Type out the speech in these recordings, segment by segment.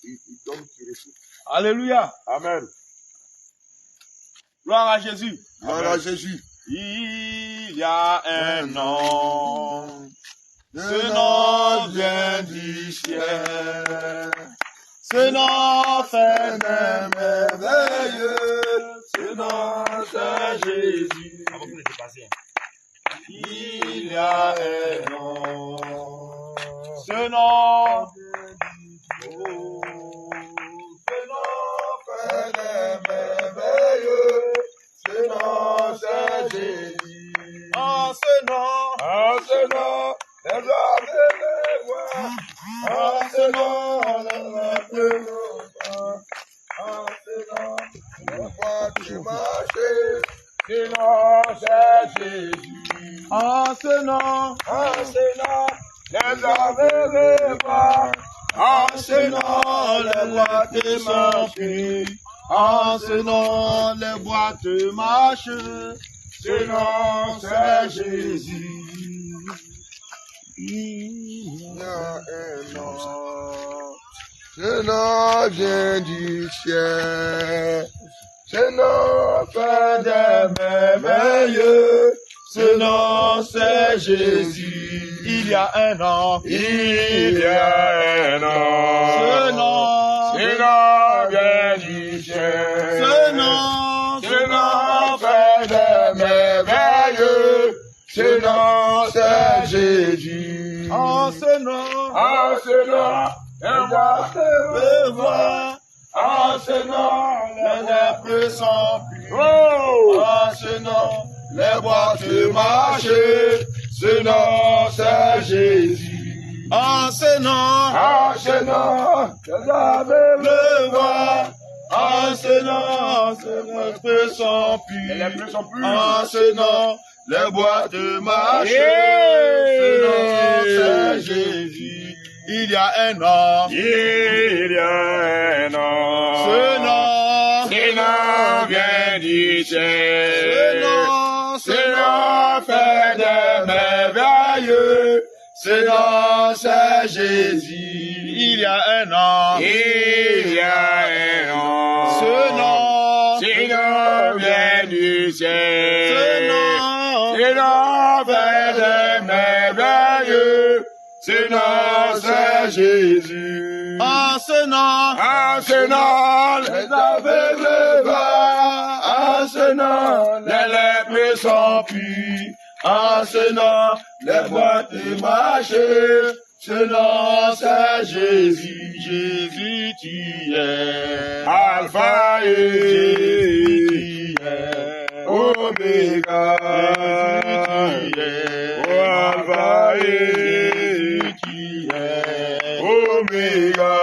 Il donne qui reçoit. Alléluia. Amen. Gloire à Jésus. Gloire à Jésus. Il y a un nom. Ce nom vient du ciel. Ce nom fait des merveilleux. Ce nom c'est Jésus. Il y a un nom. Ce nom. Ce nom fait des merveilleux. Ce nom c'est Jésus. En ce nom, les hommes les voient. En ce nom, les peuvent voir. En ce nom, les voix du marché. Ce nom c'est Jésus. En ce nom, les hommes les voient. En ce nom, les boîtes marchent. En ce nom, les boîtes marchent. Ce nom, c'est Jésus. Il y a un nom. Ce nom vient du ciel. Ce nom fait des merveilleux. Ce nom, c'est Jésus. Il y a un nom. Il y a un nom. Ce nom vient du ciel. Ce nom fait des merveilleux. Ce nom, c'est Jésus. En ce nom, les voix te voient. En ce nom, les lépreux sont purs. En ce nom, les boîtes marchent. Ce nom, c'est Jésus. En ce nom, les aveugles le voient. En ce nom, les lépreux sont purs. En ce nom, les boîtes marchent. Ce nom, c'est Jésus. Il y a un nom. Il y a un nom. Ce nom vient du ciel. Ce nom fait des merveilleux. Ce nom c'est Jésus. Il y a un nom. Il y a un nom. Ce nom vient du ciel. Ce nom fait des merveilleux. Ce nom c'est Jésus. En ce nom, les aveugles voient. En ce nom, les lépreux sont purs. En ce nom, les boîtes marchent. Ce nom c'est Jésus. Jésus tu es Alpha et Oméga. Jésus tu es Alpha et Oméga.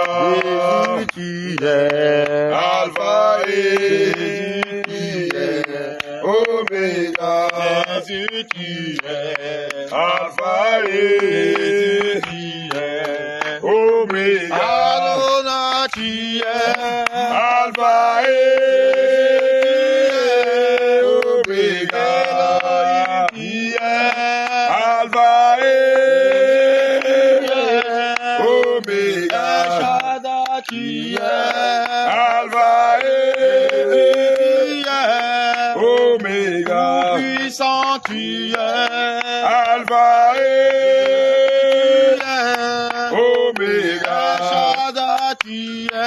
Jésus tu es Alpha et Oméga. Jésus tu es Alpha et Oméga. Adonai tu es Alpha et Oméga. Tu es Alpha et Oméga. Shaddai tu es Alpha et Oméga. Puissant tu es Alpha et Oméga. Shaddai tu es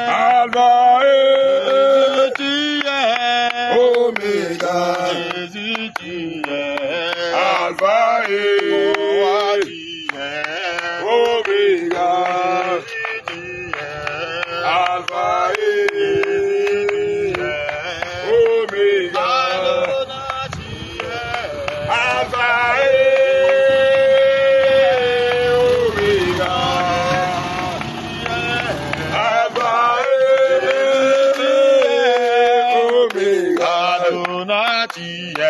Alpha et Oméga. Jésus tu es Alpha et Oméga. Alpha et Oméga. Alpha et Oméga. Alpha et Oméga. Adonai tu es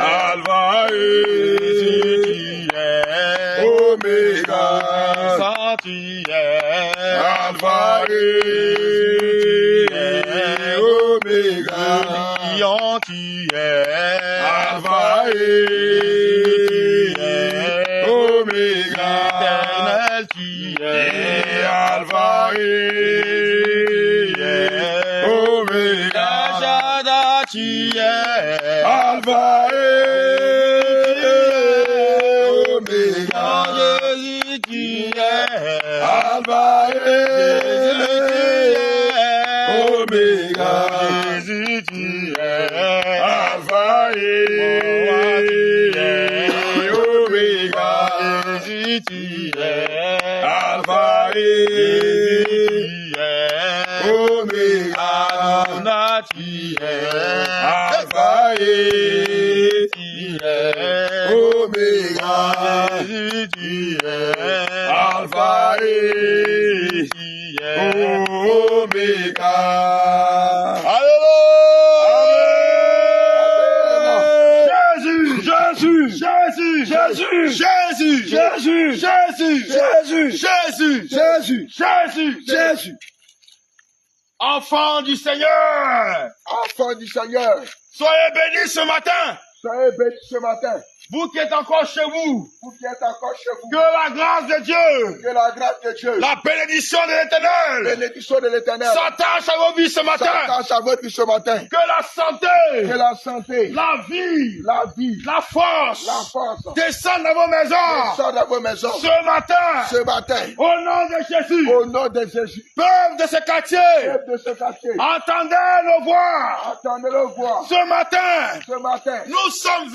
Alpha et Oméga. Saint tu es Alpha et Oméga. Lion tu es Alpha et Oméga. Éternel tu es Jésus, tu es Alpha et Omega. Jésus, tu es Alpha et Omega. Jésus, tu es Alpha et Omega. Adonai, tu es Alpha et Omega. Jésus, tu es Alpha et Omega. Jésus. Enfant du Seigneur, Enfant du Seigneur, soyez bénis ce matin. soyez bénis ce matin. Vous qui êtes encore chez vous, Vous qui êtes encore chez vous, que la grâce de Dieu, que la grâce de Dieu, la bénédiction de l'Éternel, bénédiction de l'Éternel, s'attache à vos vies ce matin. s'attache à votre vie ce matin. Que la santé, Que la santé, la vie, la vie, la force, la force, descendent dans vos maisons descendent dans vos maisons ce matin. ce matin. Au nom de Jésus, Au nom de Jésus, peuple de ce quartier, peuple de ce quartier, entendez nos voix. entendez-le voir. Ce matin, Ce matin, nous sommes nous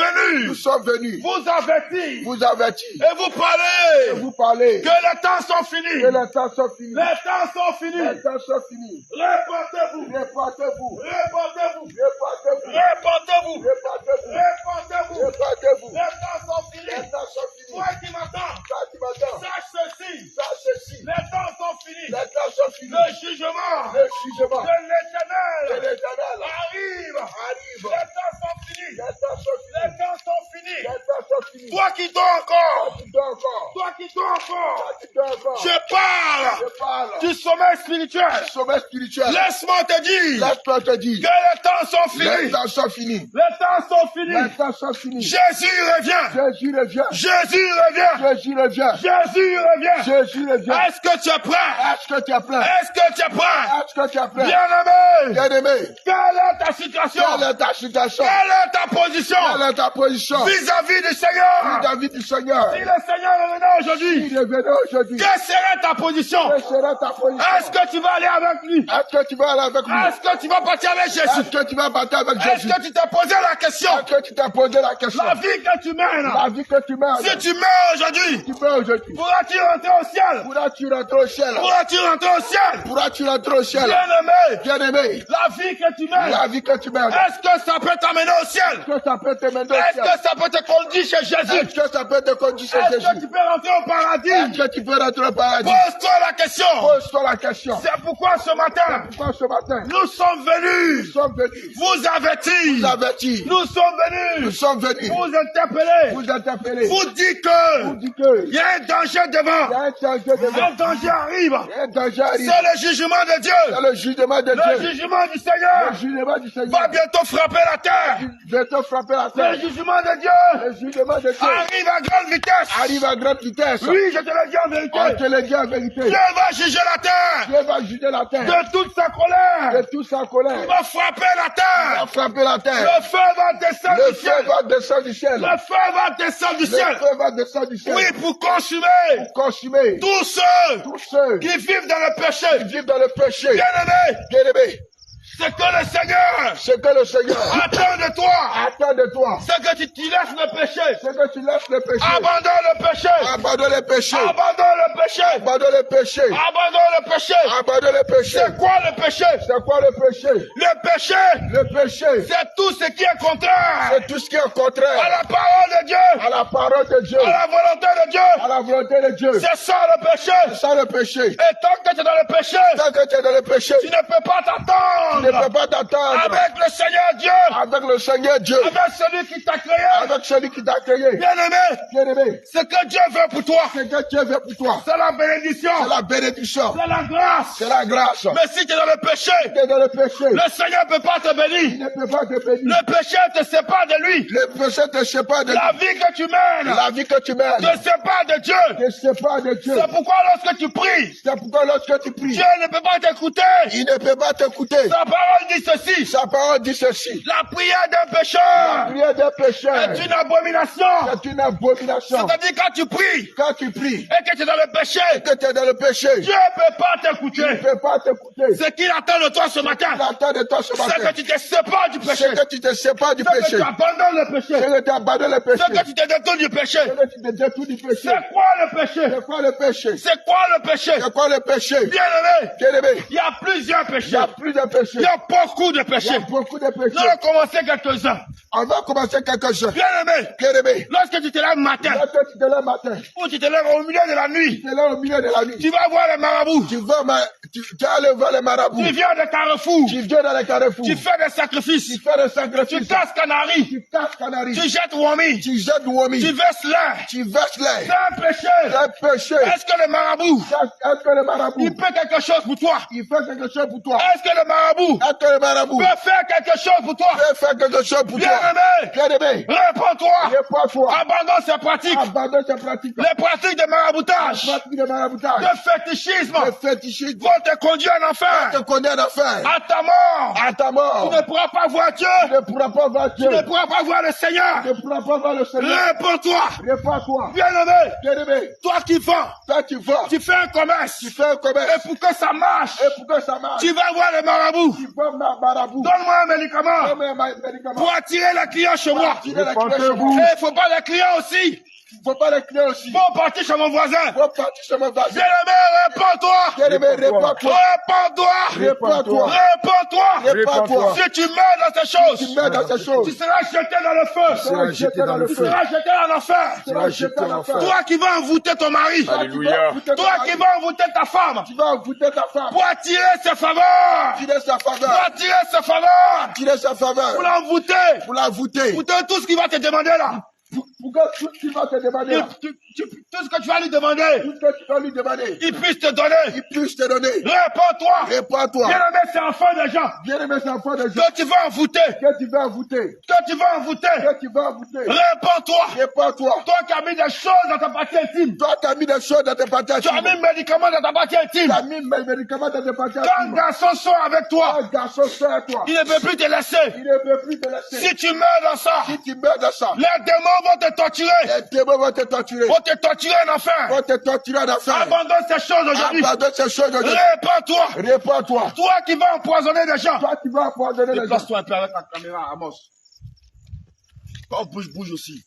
venus sommes venus vous avertir vous avertir et vous parler et vous parler que les temps sont finis. que les temps sont finis. Les temps sont Les finis. temps sont finis. Répandez-vous. Répandez-vous. Répandez-vous. Répandez-vous. Répandez-vous. Répandez-vous. Répandez-vous. Répandez-vous. Les temps sont Les finis. temps sont finis. Toi qui m'entends, Toi qui m'entends, sache ceci. sache ceci. Les temps sont finis. Les temps sont finis. Le jugement Le jugement de l'Éternel de l'Éternel arrive. arrive. Les temps sont finis. Les temps sont Les finis. temps sont finis. Les temps sont finis. Toi qui dors encore. Tu dors encore. Toi qui dors encore. Toi qui dors encore. Je parle Je parle du sommeil spirituel. sommeil spirituel. Laisse-moi te dire Laisse-moi te dire. que les temps sont Les finis. temps sont finis. Les temps sont Les finis. temps sont finis. Jésus revient. Jésus revient. Jésus revient. Jésus revient. Jésus revient. Jésus revient. Est-ce que tu es prêt? Est-ce que tu es prêt? Est-ce que tu es prêt? Est-ce que tu es prêt? Bien-aimé, Bien-aimé, quelle est ta situation? quelle est ta situation? Quelle est ta position Quelle est ta position vis-à-vis du Seigneur? vis-à-vis du Seigneur? Si le Seigneur revenait aujourd'hui, Il est venu aujourd'hui. quelle serait ta position? Quelle sera ta position? Est-ce que tu vas aller avec lui? Est-ce que tu vas aller avec lui? Est-ce que tu vas partir avec Jésus? Est-ce que tu vas battre avec Est-ce Jésus? que tu t'es posé la question? Est-ce que tu t'es posé la question? La vie que tu mènes, La vie que tu mènes, si tu meurs aujourd'hui, tu meurs aujourd'hui. pourras-tu rentrer au ciel? Pourras-tu rentrer au ciel? Pourras-tu rentrer au ciel? Pourras-tu rentrer au ciel? Bien-aimé, Bien-aimé, la vie que tu mènes, la vie que tu mènes, est-ce que ça peut t'amener au ciel? est-ce que ça peut te mener au Est-ce ciel? que ça peut te conduire chez Jésus? Est-ce que ça peut te conduire chez Est-ce que Jésus? tu peux rentrer au paradis? Est-ce que tu peux rentrer au paradis? Pose-toi la question. Pose-toi la question. C'est pourquoi ce matin, Pourquoi ce matin, nous sommes nous venus sommes venus vous avertir. vous avertir, Nous sommes nous venus sommes venus vous interpeller. vous interpeller, Vous dire vous que dire que il y a un danger devant. il y a un danger devant, Un danger arrive. il y a un danger arrive. C'est le jugement de Dieu. C'est le jugement de Le Dieu. jugement du Seigneur Le jugement du va Seigneur bientôt frapper la terre. va te frapper la Le terre. jugement de Dieu Le jugement de Dieu arrive à grande vitesse. arrive à grande vitesse. Oui, je te le dis en On vérité. te le dit en vérité. Dieu va juger la terre Dieu va juger la terre de toute sa colère. de toute sa colère. Il va frapper la Il va terre. frapper la terre. Le feu va descendre Le du feu ciel. va descendre du ciel. Le feu va descendre du Le ciel. feu va descendre du ciel. Oui, pour consumer Consumer tous ceux tous ceux qui vivent dans le péché. qui vivent dans le péché. Bien-aimé, Bien-aimé, c'est que le Seigneur ce que le Seigneur attend de toi. attend de toi, C'est que tu laisses le péché. c'est que tu laisses le péché. Abandonne le péché. Abandonne le péché. Abandonne le péché. Abandonne le péché. Abandonne le péché. Abandonne le péché. C'est quoi le péché? C'est quoi le péché? Le péché, Le péché, c'est tout ce qui est contraire c'est tout ce qui est à contraire la parole de Dieu, à la parole de Dieu, à la volonté de Dieu. à la volonté de Dieu. C'est ça le péché. C'est ça le péché. Et tant que tu es dans le péché, Tant que tu es dans le péché, tu ne peux pas tu ne peux t'attendre pas t'attendre avec le Seigneur Dieu, avec le Seigneur Dieu, avec celui qui t'a créé. avec celui qui t'a créé. Bien-aimé, Bien-aimé, ce que Dieu veut pour toi, c'est que Dieu veut pour toi. c'est la bénédiction, C'est la bénédiction. c'est la grâce. C'est la grâce. Mais si tu es dans le péché, Tu es dans le péché. le Seigneur ne peut pas te Il bénir. ne peut pas te bénir. Le péché te sépare de lui. Le péché te sépare de La vie que tu mènes la vie que tu mènes. te sépare de Dieu. Te sépare de Dieu. C'est pourquoi lorsque tu pries, C'est pourquoi lorsque tu pries, Dieu ne peut pas t'écouter. il ne peut pas t'écouter. Ça parole dit ceci. Sa parole dit ceci. La prière d'un La pécheur prière des pécheurs est une abomination. est une abomination. C'est-à-dire quand tu pries Quand tu pries et que tu es dans le péché, que tu es dans le péché, Dieu ne peut pas il ne t'écouter. peut pas t'écouter. Ce qu'il attend de toi ce matin, Il attend de toi ce c'est matin. que tu te sépares du péché. C'est que tu te sépares du C'est que péché. tu abandonnes le péché. C'est que tu abandonnes le péché. C'est que tu te détournes du péché. C'est que tu te détournes du péché. C'est quoi le péché? C'est quoi le péché? C'est quoi le péché? C'est quoi le péché? Bien-aimé, Bien-aimé, il y a plusieurs il péchés. y a plus de péchés. Il y a beaucoup de Il y péchés. a beaucoup de Nous péchés. allons commencer quelques-uns. On va commencer quelque chose. Bien-aimé, Bien-aimé, lorsque tu te lèves matin, lorsque tu te lèves matin, ou tu te lèves au milieu de la nuit, tu es là au milieu de la nuit, tu vas voir les marabouts. tu vas aller voir les marabouts. Tu viens de Carrefour. Tu viens dans les carrefours. Tu fais des sacrifices. Tu fais des Tu sacrifices. casses Canary. Tu casses Canary. Tu jettes Wami. Tu jettes Wami. Tu verses l'air. Tu verses l'air. C'est un péché. C'est un péché. Est-ce que le marabout, Est-ce que le marabout, il fait quelque chose pour toi? il fait quelque chose pour toi? Est-ce que le marabout Est-ce que le marabout peut faire quelque chose pour toi? peut faire quelque chose pour toi? Bien-aimé, Bien-aimé, réponds-toi. réponds-toi. Abandonne ces pratiques. Abandonne ces pratiques. Les pratiques de maraboutage, Pratiques de maraboutage. de fétichisme, Le fétichisme. vont te conduire en Te enfer. condamne à faire. À ta mort. À ta mort. Tu ne pourras pas voir Dieu. Tu ne pourras pas voir Dieu. Tu ne pourras pas voir le Seigneur. Tu ne pourras pas voir le Seigneur. Réponds-toi. Réponds-toi. Bien-aimé, Bien-aimé, toi qui vends, toi tu vas. tu fais un commerce. Tu fais un commerce. Et pour que ça marche, Et pour que ça marche, tu vas voir le marabout. tu vas marabout. Donne-moi un médicament Donne-moi un médicament. pour attirer les clients chez moi. Tirer la clé chez moi. Et il ne faut pas les clients aussi. Il ne faut pas les clés aussi. Faut partir chez mon voisin. Il faut partir chez mon voisin. Bien-aimé, réponds-toi. Bien-aimé, réponds-toi. Réponds-toi. Réponds-toi. Réponds-toi. Réponds-toi. Si tu meurs dans ces Tu choses, mets dans ces choses. tu seras jeté dans le feu. Tu seras jeté dans le Tu feu. seras jeté en enfer. Tu seras jeté dans l'enfer. Toi qui vas envoûter ton mari. Alléluia. Toi qui vas envoûter ta femme. Tu vas envoûter ta femme. Pour attirer ses faveurs. Tirer sa Pour faveur. attirer ses faveurs. Tirer sa faveur. Pour l'envoûter. Pour la voûter. Pour tout ce qu'il va te demander là. Pour que tout ce qu'il va te demander, là, Tout ce que tu vas lui demander, tout ce que tu vas lui demander, il puisse te donner. il puisse te donner. Réponds-toi. Réponds-toi. Bien-aimé, c'est enfant des gens. Bien-aimé, c'est enfant de Dieu. Que tu vas envoûter. Que tu vas envoûter. Que tu vas envoûter. Que tu vas envoûter. Réponds-toi. Réponds-toi. Toi qui as mis des choses dans ta partie intime. Toi, tu as mis des choses dans tes parties Tu as mis intimes. un médicament dans ta partie Tu intime. as mis mes médicaments dans tes parties Quand un intimes. garçon sort avec toi, Un garçon sort à toi. il ne peut plus te laisser. Il ne peut plus te laisser. Si tu meurs dans ça, Si tu meurs dans ça, les démons vont te torturer. les démons vont te torturer. Vont te torturer en enfer. Vont te torturer en enfer. Abandonne ces choses aujourd'hui. Abandonne ces choses aujourd'hui. Réponds-toi. Réponds-toi. Toi qui vas empoisonner des gens. Toi, tu vas empoisonner les gens. Déplace-toi un peu avec la caméra, Amos. Oh, bouge aussi.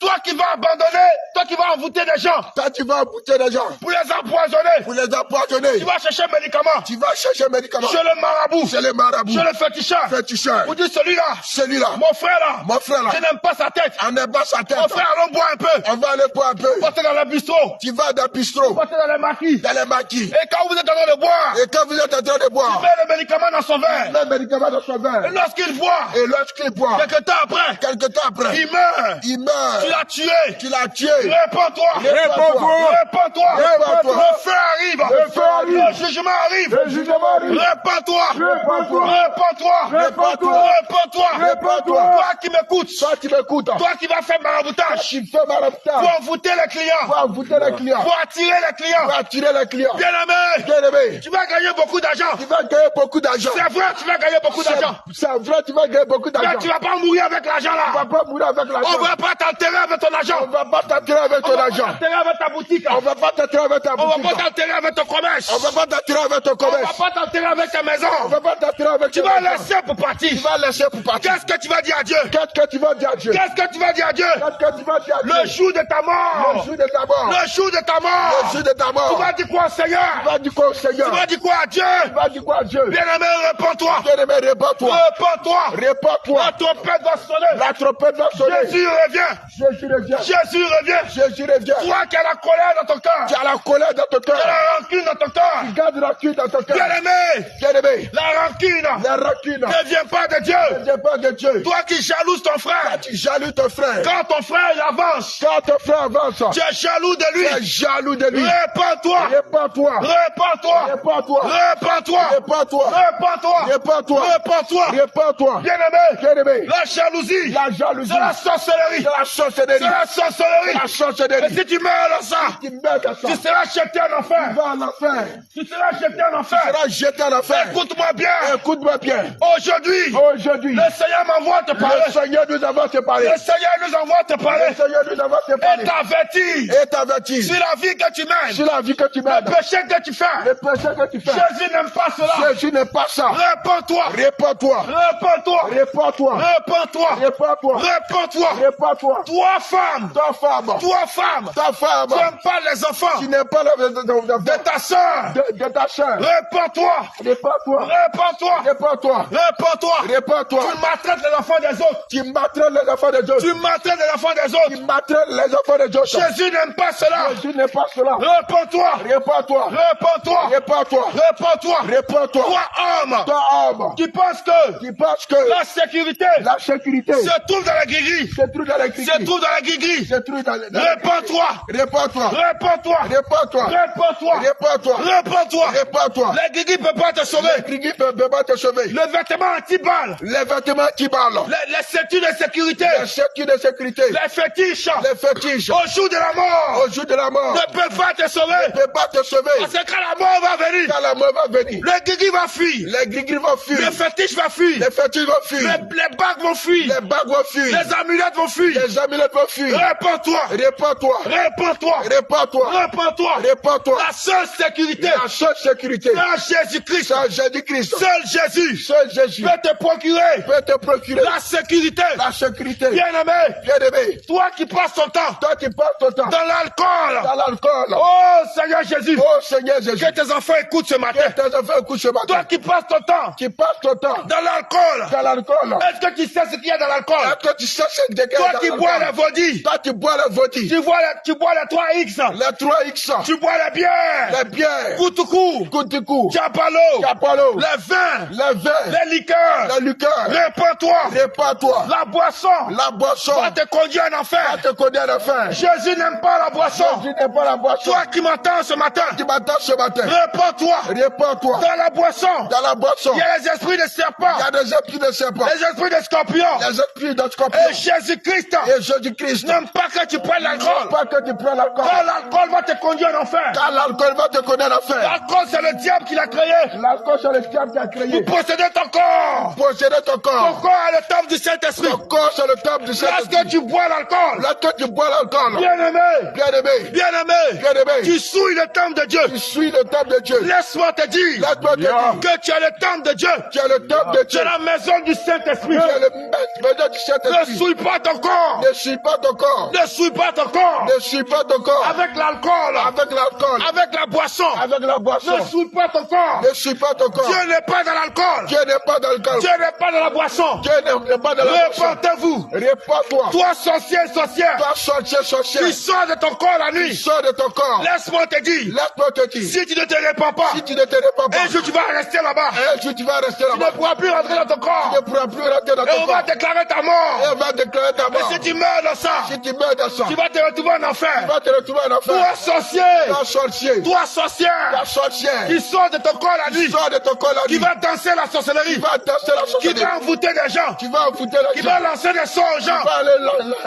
Toi qui vas abandonner, toi qui vas envoûter des gens Toi, tu vas empoisonner les gens. pour les empoisonner. Pour les empoisonner. Tu vas chercher un médicament Tu vas chercher un médicament. chez le marabout, Chez les marabouts. chez le féticheur. Féticheur. Pour dire celui-là, Celui-là. mon frère là, Mon frère là. je n'aime pas sa tête. On est bas sa tête. Mon frère, allons boire un peu. On va aller boire un peu. Partez dans le bistrot. Tu vas dans le bistrot. Partez dans les maquis. Dans les maquis. Et quand vous êtes en train de boire, Et quand vous êtes en train de boire, mets le médicament dans son verre. le médicament dans son Et verre. lorsqu'il boit, Et lorsqu'il boit, quelques temps après, quelque temps après, il meurt. il meurt. Tu l'as tué. Tu l'as tué. Réponds-toi. Réponds-toi. Réponds-toi. Réponds-toi. Le feu arrive. Le feu arrive. Le jugement arrive. Le jugement arrive. Réponds-toi. Réponds-toi. Réponds-toi. Réponds-toi. Réponds-toi. Réponds-toi. Toi qui m'écoutes. Toi, tu m'écoutes. Toi qui vas faire maraboutage. Tu fais maraboutage. Pour envoûter les clients. Pour envoûter les clients. Pour attirer les clients. Pour attirer les clients. Bien-aimé. Bien-aimé, Tu vas gagner beaucoup d'argent. tu vas gagner beaucoup d'argent. C'est vrai, tu vas gagner beaucoup d'argent. C'est vrai, tu vas gagner beaucoup Mais d'argent. tu vas pas mourir avec l'argent Tu vas là. pas mourir avec On l'argent. va pas t'enterrer avec ton On argent. va pas t'attirer avec On ton va pas argent. t'enterrer avec ta boutique. On va pas t'attirer avec ta On va pas boutique. t'enterrer avec ton commerce. On va pas t'attirer avec ton On va commerce. pas t'enterrer avec ta On maison. va pas t'attirer avec Tu ton vas argent. laisser pour partir. Tu vas laisser pour partir. Qu'est-ce que tu vas dire à Dieu? Qu'est-ce que tu vas dire à Dieu? Qu'est-ce que tu vas dire à Dieu? Qu'est-ce que tu vas dire à Dieu? Le jour de ta Le mort. jour de ta mort. Le jour de ta Le mort. jour de ta Tu mort. vas dire quoi au Seigneur? Tu vas dire quoi au Seigneur? Tu vas dire quoi à Dieu? Tu vas dire quoi à Dieu? Bien-aimé, réponds-toi. Bien-aimé, réponds-toi. Réponds-toi. Réponds-toi. La trompette va sonner. La trompette va sonner. Jésus revient. Jésus revient. Jésus revient. Jésus revient. Toi qui as la colère dans ton cœur. Tu as la colère dans ton Tu as cœur. la rancune dans ton cœur. Tu gardes la rancune dans ton cœur. Bien-aimé, Bien-aimé, la rancune la rancune ne vient pas de Dieu. ne vient pas de Dieu. Toi qui jalouses ton frère. Tu jalouses ton frère. Quand ton frère il avance, Quand ton frère avance, tu es jaloux de tu es lui. jaloux de lui. Répands-toi. Répands-toi. Répands-toi. Répands-toi. Répands-toi. Répands-toi. Répands-toi. Répands-toi. Répands-toi. Répands-toi. Bien-aimé, Bien-aimé, la jalousie, la jalousie, c'est la sorcellerie. c'est la sorcellerie. C'est la sorcellerie. La Et sorcellerie. si tu meurs dans ça, Tu meurs dans ça. tu seras jeté en Tu enfer. vas en enfer. Tu seras jeté en Tu enfer. seras jeté en enfer. Écoute-moi Écoute-moi bien. Écoute-moi bien. Aujourd'hui, Aujourd'hui, le Seigneur m'envoie te parler. le Seigneur nous envoie te parler. Le Seigneur nous envoie te parler. Le Seigneur nous envoie te Et parler. t'avertir Et t'avertir sur la vie que tu mènes. sur la vie que tu Le mènes. péché que tu fais. Le péché que tu fais. Jésus n'aime pas cela. Jésus n'est pas ça. Répands-toi. Répands-toi. Répands-toi. Répands-toi. Répands-toi. Répands-toi. Répands-toi. Répands-toi. Toi, femme. Ta femme. Toi, femme. Ta femme. Tu n'aimes pas les enfants Tu n'es pas la de ta soeur. de ta chair. Répands-toi. Répands-toi. Répands-toi. Répands-toi. Répands-toi. Répands-toi. Tu maltraites les enfants des autres. Tu maltraites les enfants des autres. Tu maltraites les enfants des autres. Tu maltraites les enfants des autres. Jésus n'aime pas cela. Jésus n'est pas cela. Répands-toi. Répands-toi. Répands-toi. Répands-toi. Répands-toi. Répands-toi. Toi, homme, Toi, homme, qui pense que qui pense que la sécurité la sécurité se trouve dans la guéguerie. se trouve dans la Se critique. trouve dans la guéguerie. Se trouve dans la Répands-toi. Répands-toi. Répands-toi. Répands-toi. Répands-toi. Répands-toi. Répands-toi. Répands-toi. La guéguerie ne peut pas te sauver. La critique ne peut pas te sauver. Le vêtement anti-balle. Les vêtements qui parlent. Les ceintures de sécurité. Les ceintures de sécurité. Les fétiches. Les fétiches. Au jour de la mort. Au jour de la mort. Ne peut pas te sauver. Ne peut pas te sauver. Parce que quand la mort va venir, Quand la mort va venir. le guéguerre va fuir. Les gris vont fuir. Les fétiches vont fuir. Les fétiches vont fuir. Les bagues vont fuir. Les bagues vont fuir. Les amulettes vont fuir. Les amulettes vont fuir. Répands-toi. Répands-toi. Répands-toi. Répands-toi. Répands-toi. Répands-toi. La seule sécurité. La seule sécurité. C'est Jésus-Christ. C'est Jésus-Christ. Seul Jésus Seul Jésus peut te procurer peut te procurer la sécurité. la sécurité. Bien-aimé, Bien-aimé, toi qui passes ton temps toi qui passes ton temps dans l'alcool. dans l'alcool. Oh Seigneur Jésus, Oh Seigneur Jésus, que tes enfants écoutent ce matin. que tes enfants écoutent ce Toi matin. qui passes ton temps Qui passes ton temps dans l'alcool. dans l'alcool. Est-ce que tu sais ce qu'il y a dans l'alcool? Est-ce que tu sais ce que Toi qui bois la vodie, Toi qui bois la vodie, tu bois la 3X, les 3X, tu bois la bière, les bières, Koutoukou, Koutikou, Chapalo, Capalo, le vin, les vins, les liqueurs. les liqueurs. Répands-toi. Répands-toi. La boisson La boisson va te conduire en va enfer. te connaître à fin. Jésus n'aime pas la boisson. Jésus n'est pas la boisson. Toi qui m'entends ce matin, Qui m'attends ce matin, répands-toi. répands-toi. Dans la boisson, Dans la boisson, il y a les esprits de il y serpents, a des esprits de serpent, les esprits de scorpions. les esprits de scorpion. Et Jésus-Christ Et Jésus-Christ n'aime pas que tu prennes l'alcool. pas que tu prends l'alcool. Car l'alcool va te conduire en enfer. Car l'alcool va te connaître à fin. L'alcool, c'est le diable qui l'a créé. L'alcool, c'est le diable qui a créé. Pour posséder ton corps. Posséder ton Ton corps. corps est le temple du Saint-Esprit. Ton corps, c'est le temple du Saint-Esprit. Lorsque tu bois l'alcool, Lorsque tu bois l'alcool, bien-aimé, bien-aimé, bien-aimé, bien-aimé, tu souilles le temple de Dieu. tu suis le temple de Dieu. Laisse-moi te dire Laisse-moi te dire que tu es le temple de Dieu. tu es le temple de Tu Dieu. es la maison du Saint-Esprit. Tu es le maison du Ne Saint-Esprit. souille pas ton corps. Ne suis pas ton corps. Ne souille pas ton corps. Ne suis pas ton corps. Avec l'alcool, Avec l'alcool. avec la boisson. Avec la boisson. Ne souille pas ton corps. Ne suis pas ton corps. Dieu n'est pas dans l'alcool. Dieu n'est pas dans l'alcool. Dieu n'est pas dans la boisson. Dieu n'est pas dans la boisson. Repentez-vous. Répands-toi. Toi, sorcier, sorcière, Toi, sorcier, sorcier. qui sors de ton corps la Tu nuit. sors de ton corps. Laisse-moi te dire, Laisse-moi te dire. si tu ne te répands pas, Si tu ne te répands pas, un jour tu vas rester là-bas. un jour tu vas rester Tu ne là-bas. pourras plus rentrer dans ton Tu corps. ne pourras plus rentrer dans Et ton on va corps. déclarer ta Et mort. on va déclarer ta Et mort. si tu meurs dans ça, Si tu meurs dans ça, tu vas te retrouver en tu enfer. vas te retrouver en Toi, enfer. sorcier, Toi, sorcier. toi, sorcière, Toi, sorcière. qui sort de ton corps la Tu nuit, sors de ton corps la qui nuit. va danser la Tu sorcellerie, vas danser la qui sorcellerie. va envoûter des gens, Tu vas envoûter la qui va lancer des sorts aux Tu gens, vas aller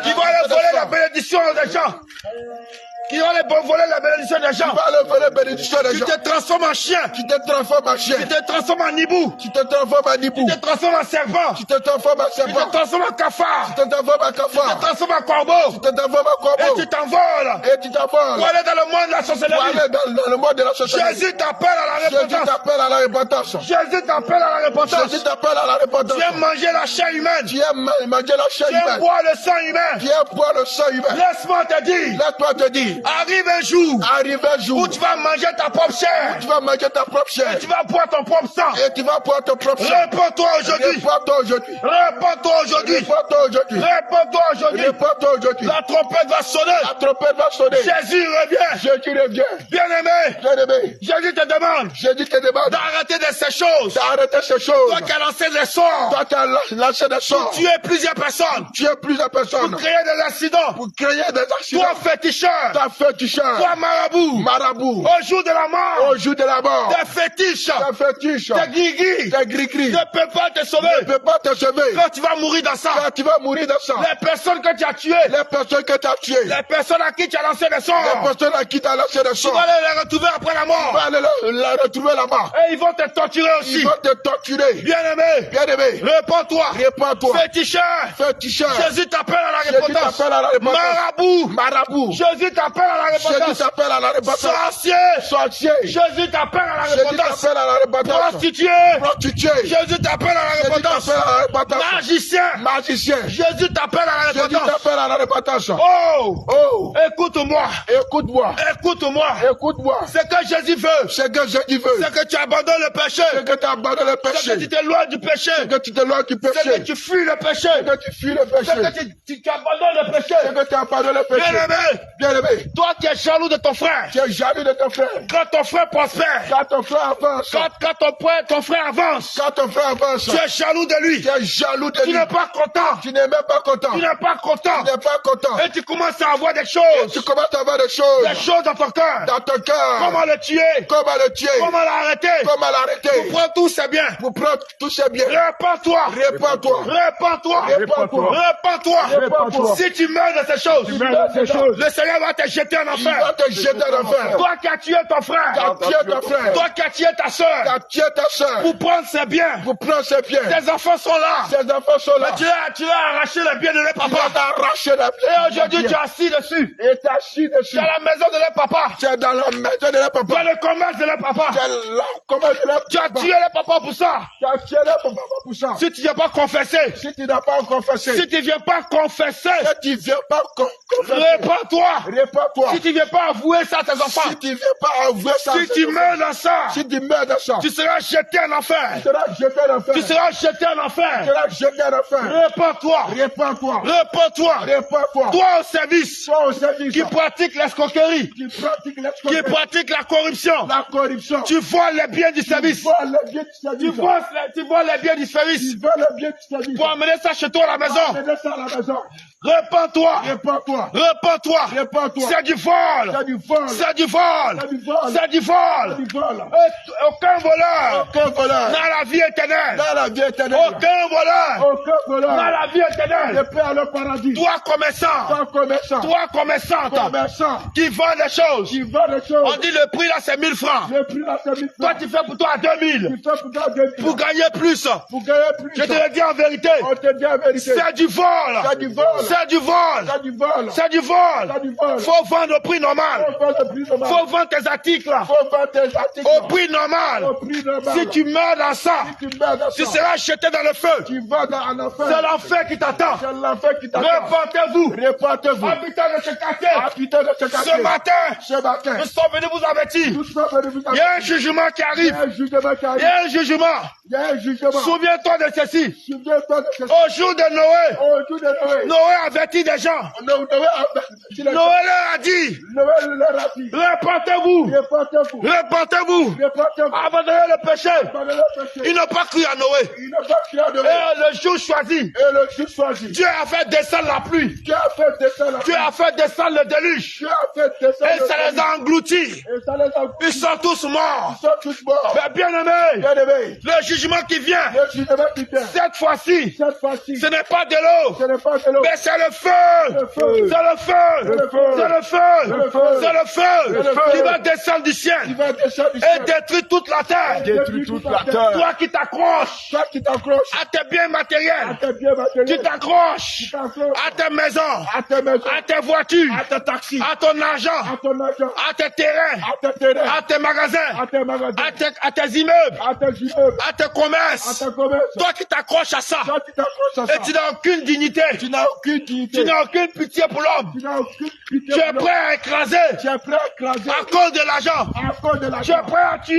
qui va aller voler la bénédiction des gens, qui va aller voler la bénédiction des Tu gens. vas aller voler la bénédiction des Tu gens. te transformes en chien, Tu te transformes en chien. tu te transformes en hibou, Tu te transformes en hibou. tu te transformes en serpent, Tu te transformes en tu te serpent. transformes en cafard, Tu te transformes en tu te cafard. transformes en corbeau, Tu te transformes en et corbeau. tu t'envoles Et tu t'envoles. pour aller dans le monde de la Pour sorcellerie. aller dans le monde de la société. Jésus t'appelle à la Jésus repentance. t'appelle à la repentance. Jésus t'appelle à la repentance. Jésus t'appelle à la repentance. Tu aimes manger la chair humaine. Tu aimes manger la chair Tu aimes humaine. boire le sang humain. Tu aimes boire le sang humain. Laisse-moi te dire, Laisse-moi te dire. arrive un jour Arrive un jour où tu vas manger ta propre chair. tu vas manger ta propre chair. Tu vas boire ton propre sang. Et tu vas boire ton propre chair. Répands-toi aujourd'hui. Répands-toi aujourd'hui. Répands-toi aujourd'hui. Répands-toi aujourd'hui. Répands-toi aujourd'hui. Répands-toi aujourd'hui. La trompette va sonner. La trompette va sonner. Jésus revient. Jésus revient. Bien-aimé, Bien-aimé, Jésus te demande Jésus te demande d'arrêter de ces choses. d'arrêter ces choses. Toi qui as lancé des sorts, Toi qui as lancé des sorts. tué plusieurs personnes, Tu es plusieurs personnes. pour créer des accidents. Pour créer des accidents. Toi féticheur, Ta féticheur. toi marabout, Marabout. au jour de la mort, Au jour de la mort. tes fétiches, Ta fétiche. tes guigui, Tes gris-gris. ne peuvent pas te Ne sauver. peut pas te sauver. Quand tu vas mourir dans ça, Quand tu vas mourir dans ça. les personnes que tu as tuées, Les personnes que tu as tuées. les personnes à qui tu as lancé des Les sorts, personnes à qui tu as lancé des tu sorts. vas aller les retrouver après la Tu vas mort. aller la retrouver là-bas. Et ils vont te torturer aussi. Ils vont te torturer. Bien-aimé, Bien-aimé, réponds-toi. répands-toi. Féticheur, Féticheur, Jésus t'appelle à la Jésus repentance. t'appelle à la repentance. Marabout, Marabout, Jésus t'appelle à la Jésus repentance. t'appelle à la repentance. Sorcier, Sorcier, Jésus t'appelle à la Jésus repentance. t'appelle à la repentance. Prostituée, Prostituée, Jésus t'appelle à la Jésus repentance. t'appelle à la repentance. Magicien, Magicien, Jésus t'appelle à la Jésus repentance. t'appelle à la repentance. Oh, Oh, écoute-moi, écoute-moi, écoute-moi. écoute-moi. Ce que Jésus veut, Ce que Jésus veut, c'est que tu abandonnes le péché, c'est que tu abandonnes le c'est que péché, tu t'éloignes du péché, c'est que tu te loin du c'est que péché, tu fuis le péché, c'est que tu fuis le péché, c'est que tu abandonnes le péché. c'est que tu abandonnes le péché. Bien-aimé, Bien-aimé, toi qui es jaloux de ton frère, tu es jaloux de ton frère. quand ton frère prospère, Quand ton frère avance, quand ton frère avance, quand ton frère avance, tu es jaloux de lui, tu es jaloux de tu lui. n'es pas content, Tu n'es même pas content. tu n'es pas content, Tu n'es pas content. et tu commences à avoir des Et choses, tu commences à avoir des choses dans ton cœur. dans ton cœur. Comment le tuer, Comment le tuer? comment l'arrêter, Comment l'arrêter? prends tous ses biens, Pour prendre tous ses biens. répands-toi, Répands-toi. répands-toi, Répands-toi. répands-toi. Répands-toi. Si tu meurs de ces choses, le Seigneur va te jeter en Il va enfer. te jeter en enfer. Toi qui as tué ton frère, Tu as tué ton frère. toi qui as tué ta Tu soeur, as tué ta soeur. pour prendre ses biens, Pour prendre ses biens. tes enfants sont là. Ses enfants sont là. Mais tu as arraché les biens de leur Tu vas papa. t'arracher la Et aujourd'hui, tu es assis dessus. Et tu es assis dessus. Tu es à la maison de leur papa. Tu es dans la maison de la Tu papa. es le commerce de leur papa. Tu es là. Comment de la Tu as tué leur papa pour ça. Tu as tué la papa pour ça. Si tu ne viens pas confesser, Si tu n'as pas confessé. si tu ne viens pas confesser, Si tu ne viens pas confesser. répands-toi. Répands-toi. Si tu ne viens pas avouer ça à tes enfants, Si tu ne viens pas avouer ça. si tu meurs dans ça, Si tu meurs dans ça. tu seras jeté en enfer. Tu seras jeté en enfer. Tu seras jeté en Tu enfer. seras jeté en enfer. Répands-toi. Répands-toi. Répands-toi. Répands-toi. Toi au service Toi au service. qui pratique l'escroquerie, Qui pratique qui l'escroquerie. pratique la corruption, La corruption. tu voles les biens du service. Tu voles le bien du Tu service. voles les biens du service Tu voles le bien du service. pour amener ça chez toi à la maison. Mets ça à la maison. Répands-toi. Répands-toi. Répands-toi. Répands-toi. C'est du vol. C'est du vol. C'est du vol. C'est du vol. C'est du C'est vol. du vol. Aucun voleur Aucun voleur. dans la vie éternelle. Dans la vie éternelle. Aucun voleur Aucun voleur. dans la vie Ne éternelle. peut aller au paradis. Toi commerçant, Toi commerçant. toi commerçante Commerçant. qui vend des choses. Qui vend des On choses. dit le prix là c'est 1000 francs. Le prix là c'est 1000 Toi francs. tu fais pour toi à 2000 Tu fais pour toi 2000. pour gagner plus. Pour gagner plus. Je te le dis en vérité. On te dit la vérité. C'est du vol. C'est du vol. C'est du vol. C'est du vol. C'est du C'est vol. du vol. Faut vendre au prix normal. Faut vendre le prix normal. Faut vendre tes articles là Faut vendre tes articles. au prix normal. Au prix normal. Si tu meurs dans ça, Si tu meurs dans tu ça, seras jeté dans le feu. tu vas dans un enfer. C'est l'enfer qui t'attend. C'est l'enfer qui t'attend. Répentez-vous. Répentez-vous. Habitants de ce quartier. Habitants de ce quartier. Ce matin, Ce matin. nous sommes venus vous avertir. Nous sommes venus vous Il y a un jugement qui Il y arrive. a un jugement qui Il arrive. y a un jugement. Il y a un jugement. Souviens-toi de ceci. Souviens-toi de ce Au jour de Noé, Au jour de Noé. Noé avertit des gens. Noé Noé leur a dit, leur a dit. répentez-vous. Répentez-vous. Répentez-vous. Répentez-vous. Abandonnez le péché. Abandonnez le péché. Ils n'ont pas cru à Noé. Il n'a pas crié à Noé. Et le jour choisi, Et le jour choisi. Dieu a fait descendre la pluie. Qui a fait descendre la Dieu a fait descendre le déluge. Qui a fait descendre Et ça les a engloutis. Et ça les a Ils sont tous morts. Ils sont tous morts. Mais bien aimé, Bien aimé. le jugement qui vient, Le jugement qui vient. cette fois-ci, Cette fois-ci. ce n'est pas de l'eau, Ce n'est pas de l'eau. mais c'est le feu. Le feu. C'est le feu. Le feu. C'est le feu. Le feu. C'est le feu Le feu. qui va descendre du Il ciel va descendre du et ciel. détruire toute la terre. Détruire toute la terre. Toi qui t'accroches Toi qui t'accroches à tes biens à matériels, tes biens qui matériels. t'accroches Qui t'accroches à tes maisons, à tes maisons. à tes voitures, À tes taxis. à ton argent, À ton argent. à tes terrains, À tes terrains. à tes magasins, À tes magasins. à tes immeubles, À tes immeubles. à tes À commerces. tes commerces. Toi qui t'accroches à ça Toi qui t'accroches à ça. et tu n'as aucune dignité, Tu n'as aucune dignité. tu n'as aucune pitié pour l'homme, Tu n'as aucune pitié. tu es pour l'homme. prêt à écraser Tu es prêt à écraser. à cause de l'argent, À cause de tu l'argent. es prêt à tuer,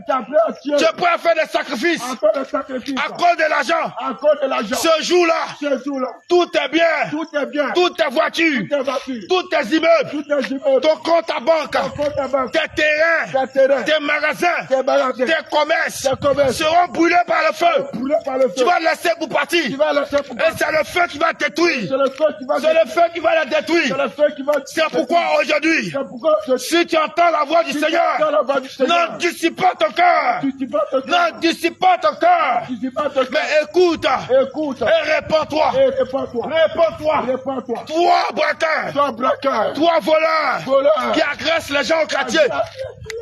Tu es prêt à tuer. tu es prêt à faire des sacrifices À cause de sacrifice. à cause de l'argent. À cause de l'argent. Ce jour-là, Ce jour-là. tout est bien, Tout est bien. toutes tes voitures, Tout est voiture. tous tes immeubles, Tout est immeuble. ton compte à banque, Ton compte à banque. tes terrains, Tes terrains. tes magasins, Tes magasins. tes commerces Tes commerces. seront brûlés par le feu. Brûlés par le feu. Tu vas laisser pour partir. Tu vas laisser pour Et c'est le feu qui va te détruire. C'est le feu qui va C'est le feu qui va la C'est détruire. le feu qui va C'est pourquoi aujourd'hui, C'est pourquoi je si tu entends la voix du Dans Seigneur, la voix du Seigneur. ne dissipe pas ton cœur. Tu dis pas ton Ne dissipe pas ton cœur. Tu dis pas ton Mais écoute Écoute. et réponds-toi. Et réponds-toi. Réponds-toi. Réponds-toi. Toi, braqueur. Toi, braqueur. Toi, voleur. Voleur. Qui agresse les gens au quartier.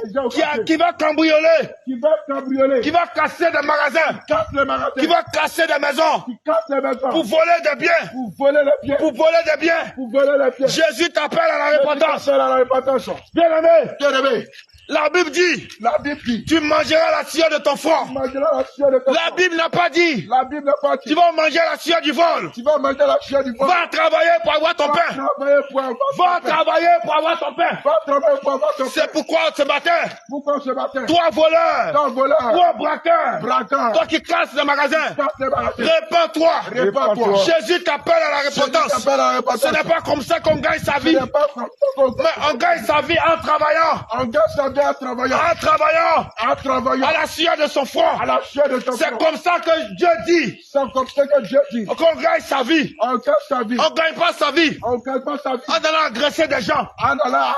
les gens qui va cambrioler, qui va cambrioler, qui va casser des magasins, casse les magasins, qui va casser des maisons, qui casse les maisons, pour voler des biens, pour voler les biens, pour voler des biens. pour voler les biens. Jésus t'appelle à la repentance. C'est la repentance. Bien-aimé, Bien-aimé, la Bible dit, la Bible dit, tu mangeras la sueur de ton front. tu mangeras la sueur de ton La corps. Bible n'a pas dit, La Bible n'a pas tu dit, vas manger la sueur du vol. tu vas manger la sueur du corps. Va travailler pour avoir ton Va pain. travailler pour avoir Va ton pain. travailler pour avoir ton pain. Va travailler pour avoir ton pain. C'est pourquoi ce matin, Pourquoi ce matin, toi voleur, ton voleur, toi braqueur, braqueur, toi qui casses les magasins, casse les magasins, répands-toi. répands-toi. Jésus t'appelle à la Jésus repentance. t'appelle à la repentance. Ce n'est pas comme ça qu'on gagne sa Ce vie, n'est pas comme ça qu'on mais on gagne sa vie en travaillant, On gagne sa vie en travaillant, en en travaillant, à la sueur de son front. à la sueur de ton C'est corps. comme ça que Dieu dit C'est comme ça que Dieu dit. qu'on gagne sa vie. On gagne sa vie. On ne gagne pas sa vie On gagne pas sa vie. en allant agresser des gens, En allant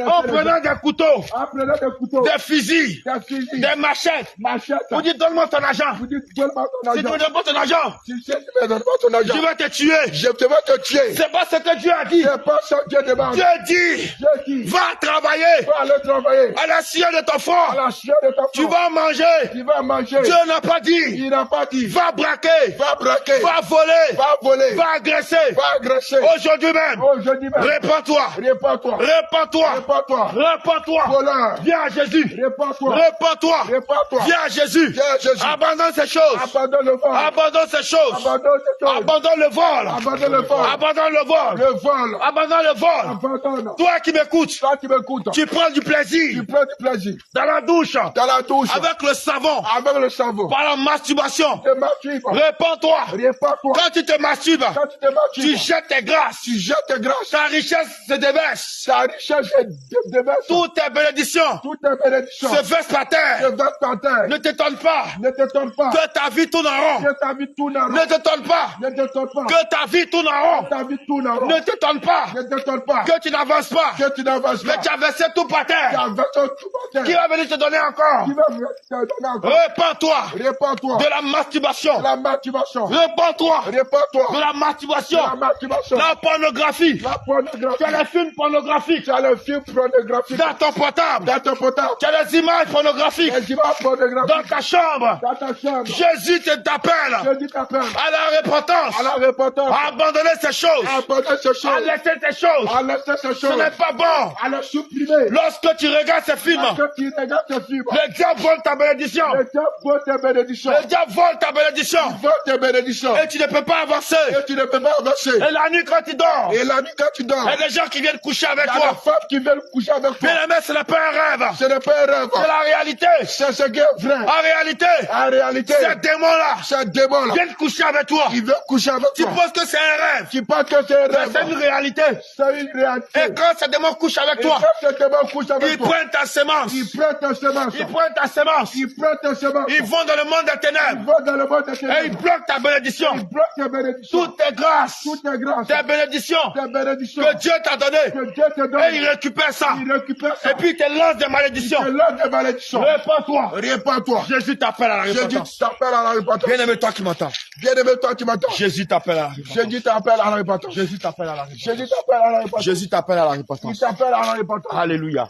en prenant des couteaux, en prenant des couteaux, des fusils, des fusils, des machettes. machettes. Vous dites donne-moi ton argent. Vous dites, donne-moi ton Si tu argent. me donnes pas ton argent, Si tu ne me donnes pas ton argent, je vais te tuer. je te vais te tuer. C'est pas ce que Dieu a dit. C'est pas ça que Dieu demande. Dieu dit, Dieu dit, va travailler va aller travailler. à la sueur de ton À front. la sueur de ton Tu corps. vas manger. Tu vas manger. Dieu n'a pas dit, Il n'a pas dit, va braquer, va braquer, va voler, va voler, va agresser. va agresser. Aujourd'hui même, Aujourd'hui même, répands-toi, répands-toi, répands-toi, répands-toi, répands-toi. voleur, Viens à Jésus. répands-toi, Répands-toi. répands-toi. Viens à Jésus. Viens à Jésus. Abandonne ces choses. Abandonne le vol. Abandonne ces choses. Abandonne cette chose. Abandonne le vol. Abandonne le vol. Abandonne le vol. Le vol. Abandonne le vol. Abandonne. Toi qui m'écoutes, Toi qui m'écoutes, tu prends du plaisir tu prends du plaisir dans la douche, dans la douche avec le savon, avec le cerveau. par la masturbation. Tu te masturbes. Répands-toi. Répands-toi. Quand tu te masturbes, Quand tu te tu masturbes, jettes tes grâces. tu jettes tes grâces. Ta richesse se déverse. Ta richesse est déverse. Toutes tes bénédictions Toutes tes bénédictions se versent par se terre. versent par terre. Ne t'étonne pas Ne t'étonne pas que ta vie tourne en rond. que ta vie tourne en rond. Ne t'étonne pas Ne t'étonne pas que ta vie tourne en rond. que ta vie tourne en rond. Ne t'étonne pas Ne t'étonne pas que tu n'avances pas. que tu n'avances Mais pas. tu as versé tout par Tu terre. as versé tout par Qui terre. va venir te donner encore? Qui va te donner encore. Répands-toi Répands-toi de la masturbation. de la masturbation. Répands-toi Répands-toi de la de masturbation. la masturbation. La pornographie. La Tu as pornographie. les films pornographiques Tu as le film pornographique dans ton portable. dans ton portable. Tu as les images pornographiques Les images pornographiques dans ta chambre. dans ta chambre. Jésus t'appelle Jésus t'appelle à la repentance. à la repentance. À abandonner ces choses. Abandonne ces À choses. laisser ces choses. À laisser ces Ce choses. n'est pas bon. À les supprimer. Lorsque tu regardes ces films, Parce que tu regardes ces films. le diable vole ta bénédiction. Le diable vole tes bénédictions. Le diable vole ta bénédiction. Vole tes bénédictions. Et tu ne peux pas avancer. Et tu ne peux pas avancer. Et la nuit quand tu dors, Et la nuit quand tu dors, il y a des gens qui viennent coucher avec il y a des toi. femmes qui veulent coucher avec toi. Bien aimé, ce n'est pas un rêve. Ce n'est pas un rêve. C'est la réalité. C'est ce qui est vrai. En réalité, En réalité, ces démons-là ce démon-là, viennent coucher avec toi. il veut coucher avec Tu toi. penses que c'est un rêve. Tu penses que c'est un Mais c'est une rêve. réalité. C'est une réalité. Et quand ces démons couchent avec Et toi, quand ce démon couche avec ils toi, prennent ta sémence. il prend ta semence. Ils prennent ta sémence. Il prend ta semence. Ils vont dans le monde des Il ténèbres. va dans le monde des Et ils ténèbres. bloquent ta bénédiction. Il bloque tes bénédictions. Toutes tes grâces. Toutes tes grâces. Tes bénédictions Tes bénédictions. que Dieu t'a données. Que Dieu te donne. Et il récupère ça. Il récupère ça. Et puis il te lance des malédictions. C'est l'heure des malédictions. Répands-toi. Répands-toi. Jésus t'appelle à la Jésus repentance. t'appelle à la repentance. Bien-aimé, toi qui m'entends. Bien-aimé, toi qui m'entends. Jésus t'appelle à la repentance. Jésus t'appelle à la repentance. Jésus t'appelle à la repentance. Jésus t'appelle à la repentance. Jésus t'appelle à la Il repentance. t'appelle à la repentance. Alléluia.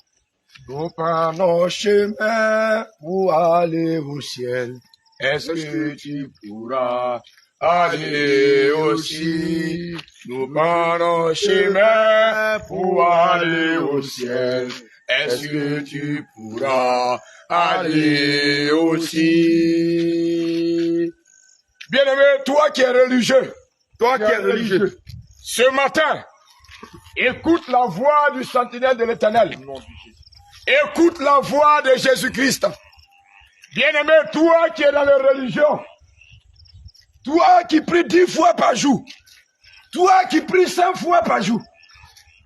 Nous prenons chemin pour aller au ciel. Est-ce que tu pourras aller aussi? Nous prenons chemin pour aller au ciel. Est-ce que tu pourras aller aussi? Bien-aimé, toi qui es religieux, Toi qui es religieux, ce matin, écoute la voix du sentinelle de l'Éternel. Écoute la voix de Jésus-Christ. Bien-aimé, toi qui es dans la religion, toi qui pries 10 fois par jour, toi qui pries 5 fois par jour,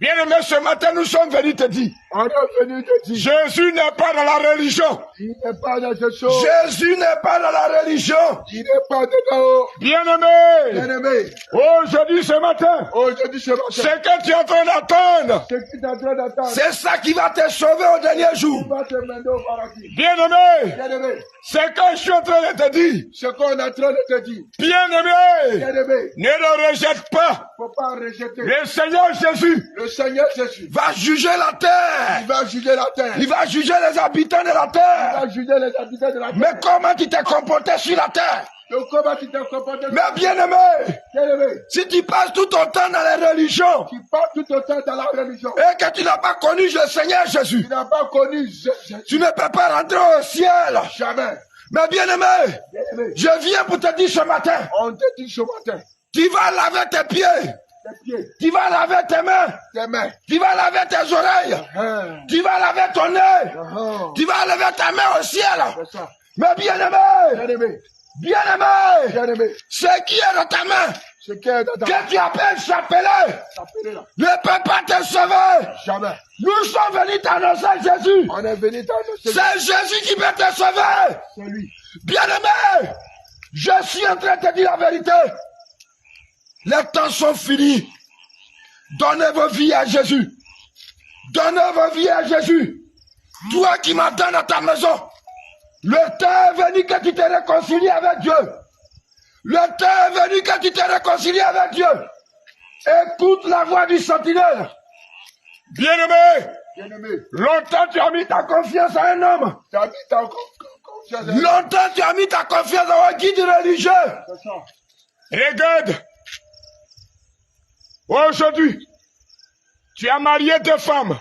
bien-aimé, ce matin, nous sommes venus te dire, on est venu te dire, Jésus n'est pas dans la religion. Il n'est pas dans cette chose. Jésus n'est pas dans la religion. Il n'est pas dedans. Bien-aimé. Bien-aimé. Aujourd'hui, ce matin. Aujourd'hui, ce matin. C'est que tu es en train d'attendre. C'est que tu es en train d'attendre. C'est ça qui va te sauver au dernier jour. Qui va te mener au paradis. Bien-aimé. Bien-aimé. C'est que je suis en train de te dire. Ce qu'on est en train de te dire. Bien-aimé. Bien-aimé. Ne le rejette pas. Faut pas rejeter. Le Seigneur Jésus. Le Seigneur Jésus. Va juger la terre. terre. Il va juger la terre. Il va juger les habitants de la Il terre. va juger les habitants de la terre. Mais comment tu t'es comporté sur la terre? Donc comment tu t'es comporté? Mais bien-aimé, Bien-aimé, si tu passes tout ton temps dans les religions tu passes tout ton temps dans la religion. et que tu n'as pas connu le Seigneur Jésus, Tu n'as pas connu Jésus. tu ne peux pas rentrer au ciel. Jamais. Mais bien-aimé, Bien-aimé, je viens pour te dire ce matin, on te dit ce matin, tu vas laver tes pieds, tes pieds, tu vas laver tes mains, tes mains. tu vas laver tes oreilles, tu vas laver ton œil, tu vas lever ta main au ciel. C'est ça. Mais bien-aimé, Bien-aimé, bien-aimé, bien-aimé, ce qui est dans ta main, ce qui est dans ta que tu appelles chapelet, appelé là. ne peut pas te sauver. Jamais. Nous sommes venus t'annoncer Jésus. On est venu t'annoncer. C'est Jésus qui peut te sauver. C'est lui. Bien-aimé, je suis en train de te dire la vérité. Les temps sont finis. Donnez vos vies à Jésus. Donnez vos vies à Jésus. Toi qui m'attends dans ta maison, le temps est venu que tu te réconcilies avec Dieu. Le temps est venu que tu te réconcilies avec Dieu. Écoute la voix du sentinelle. Bien-aimé, Bien-aimé, longtemps tu as mis ta confiance à un homme. tu as mis ta confiance. Longtemps tu as mis ta confiance à un guide religieux. C'est ça. Regarde. Aujourd'hui, tu as marié 2 femmes.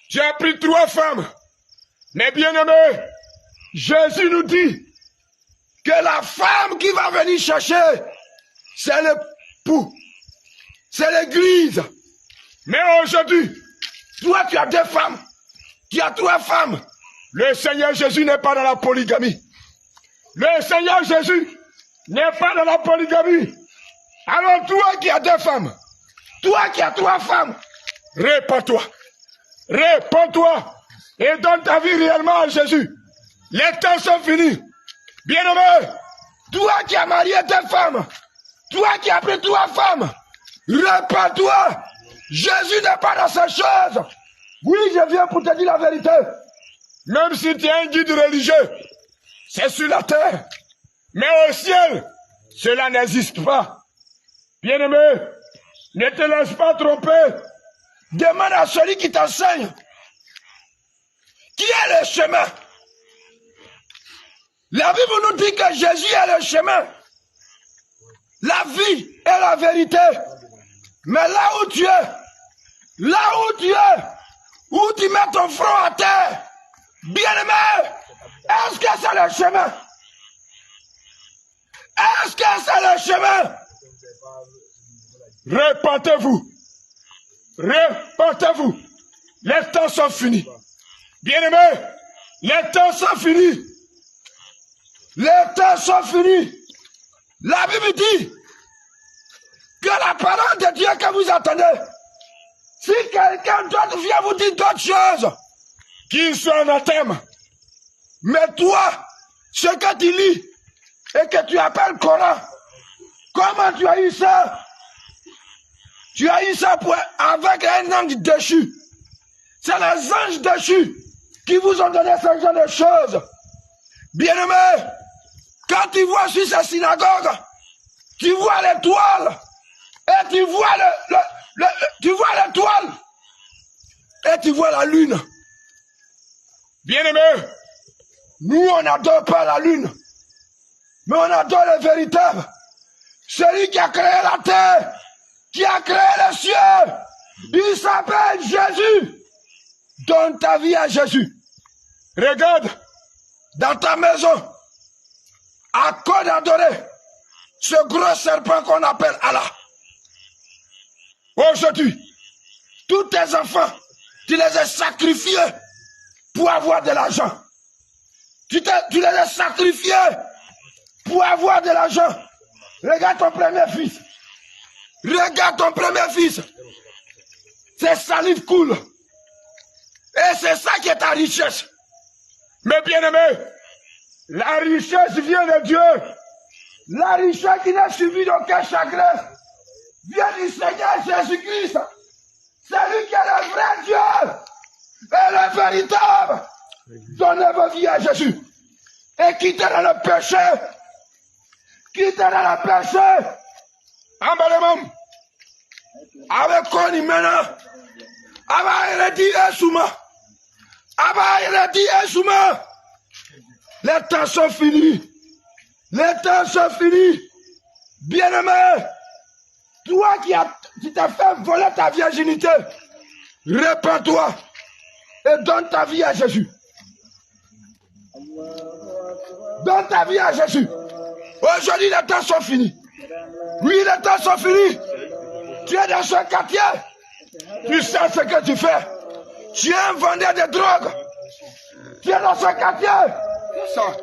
Tu as pris 3 femmes. Mais bien-aimé, Jésus nous dit que la femme qui va venir chercher, c'est l'époux. C'est l'église. Mais aujourd'hui, toi tu as 2 femmes. Tu as 3 femmes. Le Seigneur Jésus n'est pas dans la polygamie. Le Seigneur Jésus n'est pas dans la polygamie. Alors toi qui as 2 femmes, toi qui as 3 femmes, répands-toi. Répands-toi et donne ta vie réellement à Jésus. Les temps sont finis. Bien-aimé, toi qui as marié 2 femmes, toi qui as pris 3 femmes, répands-toi. Jésus n'est pas dans ces choses. Oui, je viens pour te dire la vérité. Même si tu es un guide religieux, c'est sur la terre. Mais au ciel, cela n'existe pas. Bien-aimé, ne te laisse pas tromper. Demande à celui qui t'enseigne. Qui est le chemin? La Bible nous dit que Jésus est le chemin, la vie et la vérité. Mais là où tu es, où tu mets ton front à terre, bien-aimé, est-ce que c'est le chemin? Est-ce que c'est le chemin? Répentez-vous. Répentez-vous. Les temps sont finis. Bien-aimés, les temps sont finis. Les temps sont finis. La Bible dit que la parole de Dieu que vous attendez, si quelqu'un d'autre vient vous dire d'autres choses, qu'il soit anathème. Mais toi, ce que tu lis et que tu appelles Coran, comment tu as eu ça? Tu as eu ça avec un ange déchu. C'est les anges déchus qui vous ont donné ce genre de choses. Bien-aimé, quand tu vois sur ces synagogues, tu vois l'étoile, et tu vois tu vois l'étoile, et tu vois la lune. Bien-aimé, nous on n'adore pas la lune, mais on adore le véritable. Celui qui a créé la terre, qui a créé les cieux, il s'appelle Jésus. Donne ta vie à Jésus. Regarde, dans ta maison, à quoi d'adorer ce gros serpent qu'on appelle Allah. Aujourd'hui, tous tes enfants, tu les as sacrifiés pour avoir de l'argent. Tu les as sacrifiés pour avoir de l'argent. Regarde ton premier fils. Regarde ton premier fils. Ses salives coulent. Et c'est ça qui est ta richesse. Mais bien aimé, la richesse vient de Dieu. La richesse qui n'est suivie d'aucun chagrin vient du Seigneur Jésus-Christ. C'est lui qui est le vrai Dieu et le véritable. Donnez vos vies à Jésus. Et quittez dans le péché. Quittez dans le péché. Emballement. Avec quoi il maintenant? Les temps sont finis. Les temps sont finis. Bien-aimé, toi qui t'as fait voler ta virginité, répands-toi et donne ta vie à Jésus. Donne ta vie à Jésus. Aujourd'hui, les temps sont finis. Oui, les temps sont finis. Tu es dans ce quartier. Tu sais ce que tu fais. Tu es un vendeur de drogue. Tu es dans ce quartier.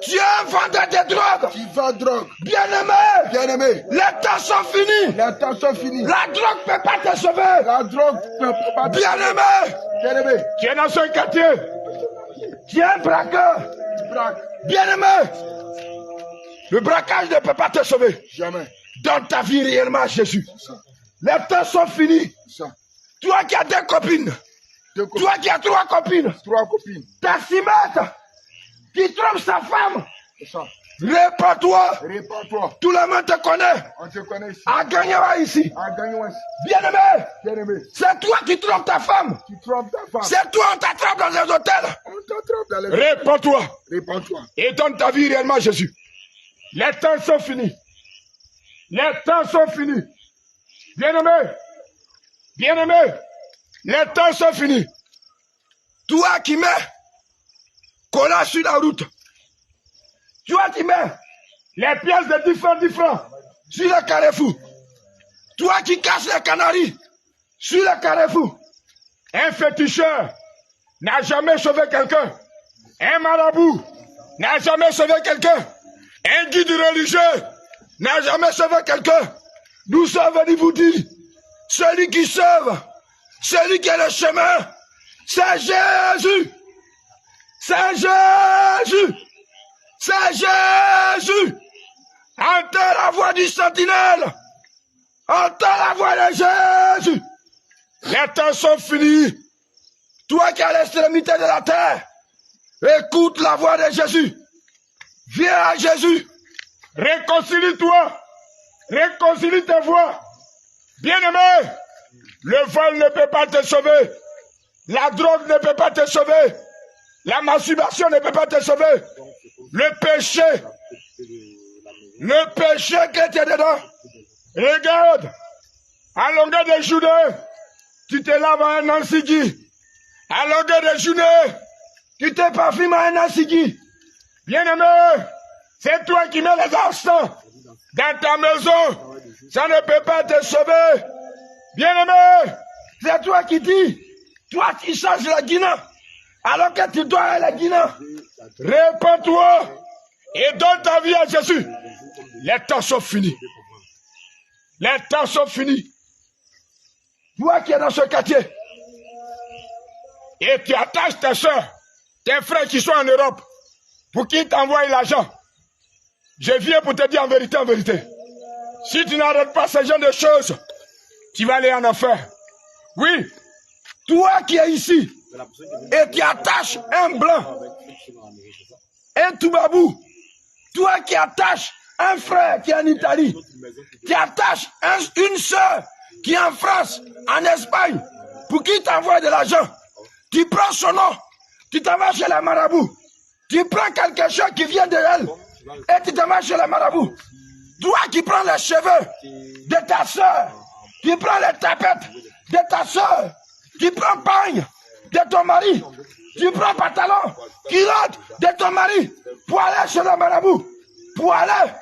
Tu es un vendeur de drogue. Tu vends drogue. Bien-aimé. Bien-aimé. Les temps sont finis. Les temps sont finis. La drogue ne peut pas te sauver. La drogue ne peut pas te sauver. Bien-aimé. Bien-aimé. Tu es dans ce quartier. Tu es un braqueur. Tu braques. Bien-aimé. Le braquage ne peut pas te sauver. Jamais. Donne ta vie réellement à Jésus. Les temps sont finis. Ça. Toi qui as deux copines. Toi qui as trois copines. Trois copines. Ta cimette qui trompe sa femme. C'est ça. Répands-toi. Répands-toi. Tout le monde te connaît. On te connaît ici. À Gagnawa ici. À Gagnawa ici. Bien-aimé. Bien-aimé. C'est toi qui trompes ta femme. Tu trompes ta femme. C'est toi, on t'attrape dans les hôtels. On t'attrape dans les hôtels. Répands-toi. Répands-toi. Et donne ta vie réellement à Jésus. Les temps sont finis. Les temps sont finis. Bien-aimé. Bien-aimé. Les temps sont finis. Toi qui mets collage sur la route. Toi qui mets les pièces de 10 francs sur le carrefour. Toi qui casses les canaris sur le carrefour. Un féticheur n'a jamais sauvé quelqu'un. Un marabout n'a jamais sauvé quelqu'un. Un guide religieux n'a jamais sauvé quelqu'un. Nous sommes venus vous dire, celui qui sauve, celui qui est le chemin, c'est Jésus. C'est Jésus. C'est Jésus. Entends la voix du sentinelle. Entends la voix de Jésus. Les temps sont finis. Toi qui es à l'extrémité de la terre, écoute la voix de Jésus. Viens à Jésus. Réconcilie-toi. Réconcilie tes voix. Bien-aimé, le vol ne peut pas te sauver. La drogue ne peut pas te sauver. La masturbation ne peut pas te sauver. Le péché que tu es dedans. Regarde, à longueur de journée, tu te laves à un ansigi. À longueur de journée, tu te parfumes à un ansigi. Bien-aimé, c'est toi qui mets les encens dans ta maison. Ça ne peut pas te sauver. Bien-aimé, c'est toi qui dis, toi qui changes la Guinée, alors que tu dois aller à la Guinée. Répands-toi et donne ta vie à Jésus. Les temps sont finis. Les temps sont finis. Toi qui es dans ce quartier, et tu attaches tes soeurs, tes frères qui sont en Europe, pour qu'ils t'envoient l'argent. Je viens pour te dire en vérité, si tu n'arrêtes pas ce genre de choses, tu vas aller en enfer. Oui, toi qui es ici, et tu attaches un blanc, un toubabou, toi qui attaches un frère qui est en Italie, qui attache une soeur qui est en France, en Espagne, pour qu'il t'envoie de l'argent, tu prends son nom, tu t'en vas chez la marabout, tu prends quelque chose qui vient de elle, et tu t'en vas chez la marabout. Toi qui prends les cheveux de ta soeur, tu prends les tapettes de ta soeur, tu prends pagne de ton mari, tu prends pantalon, culotte de ton mari, pour aller chez le marabout, pour aller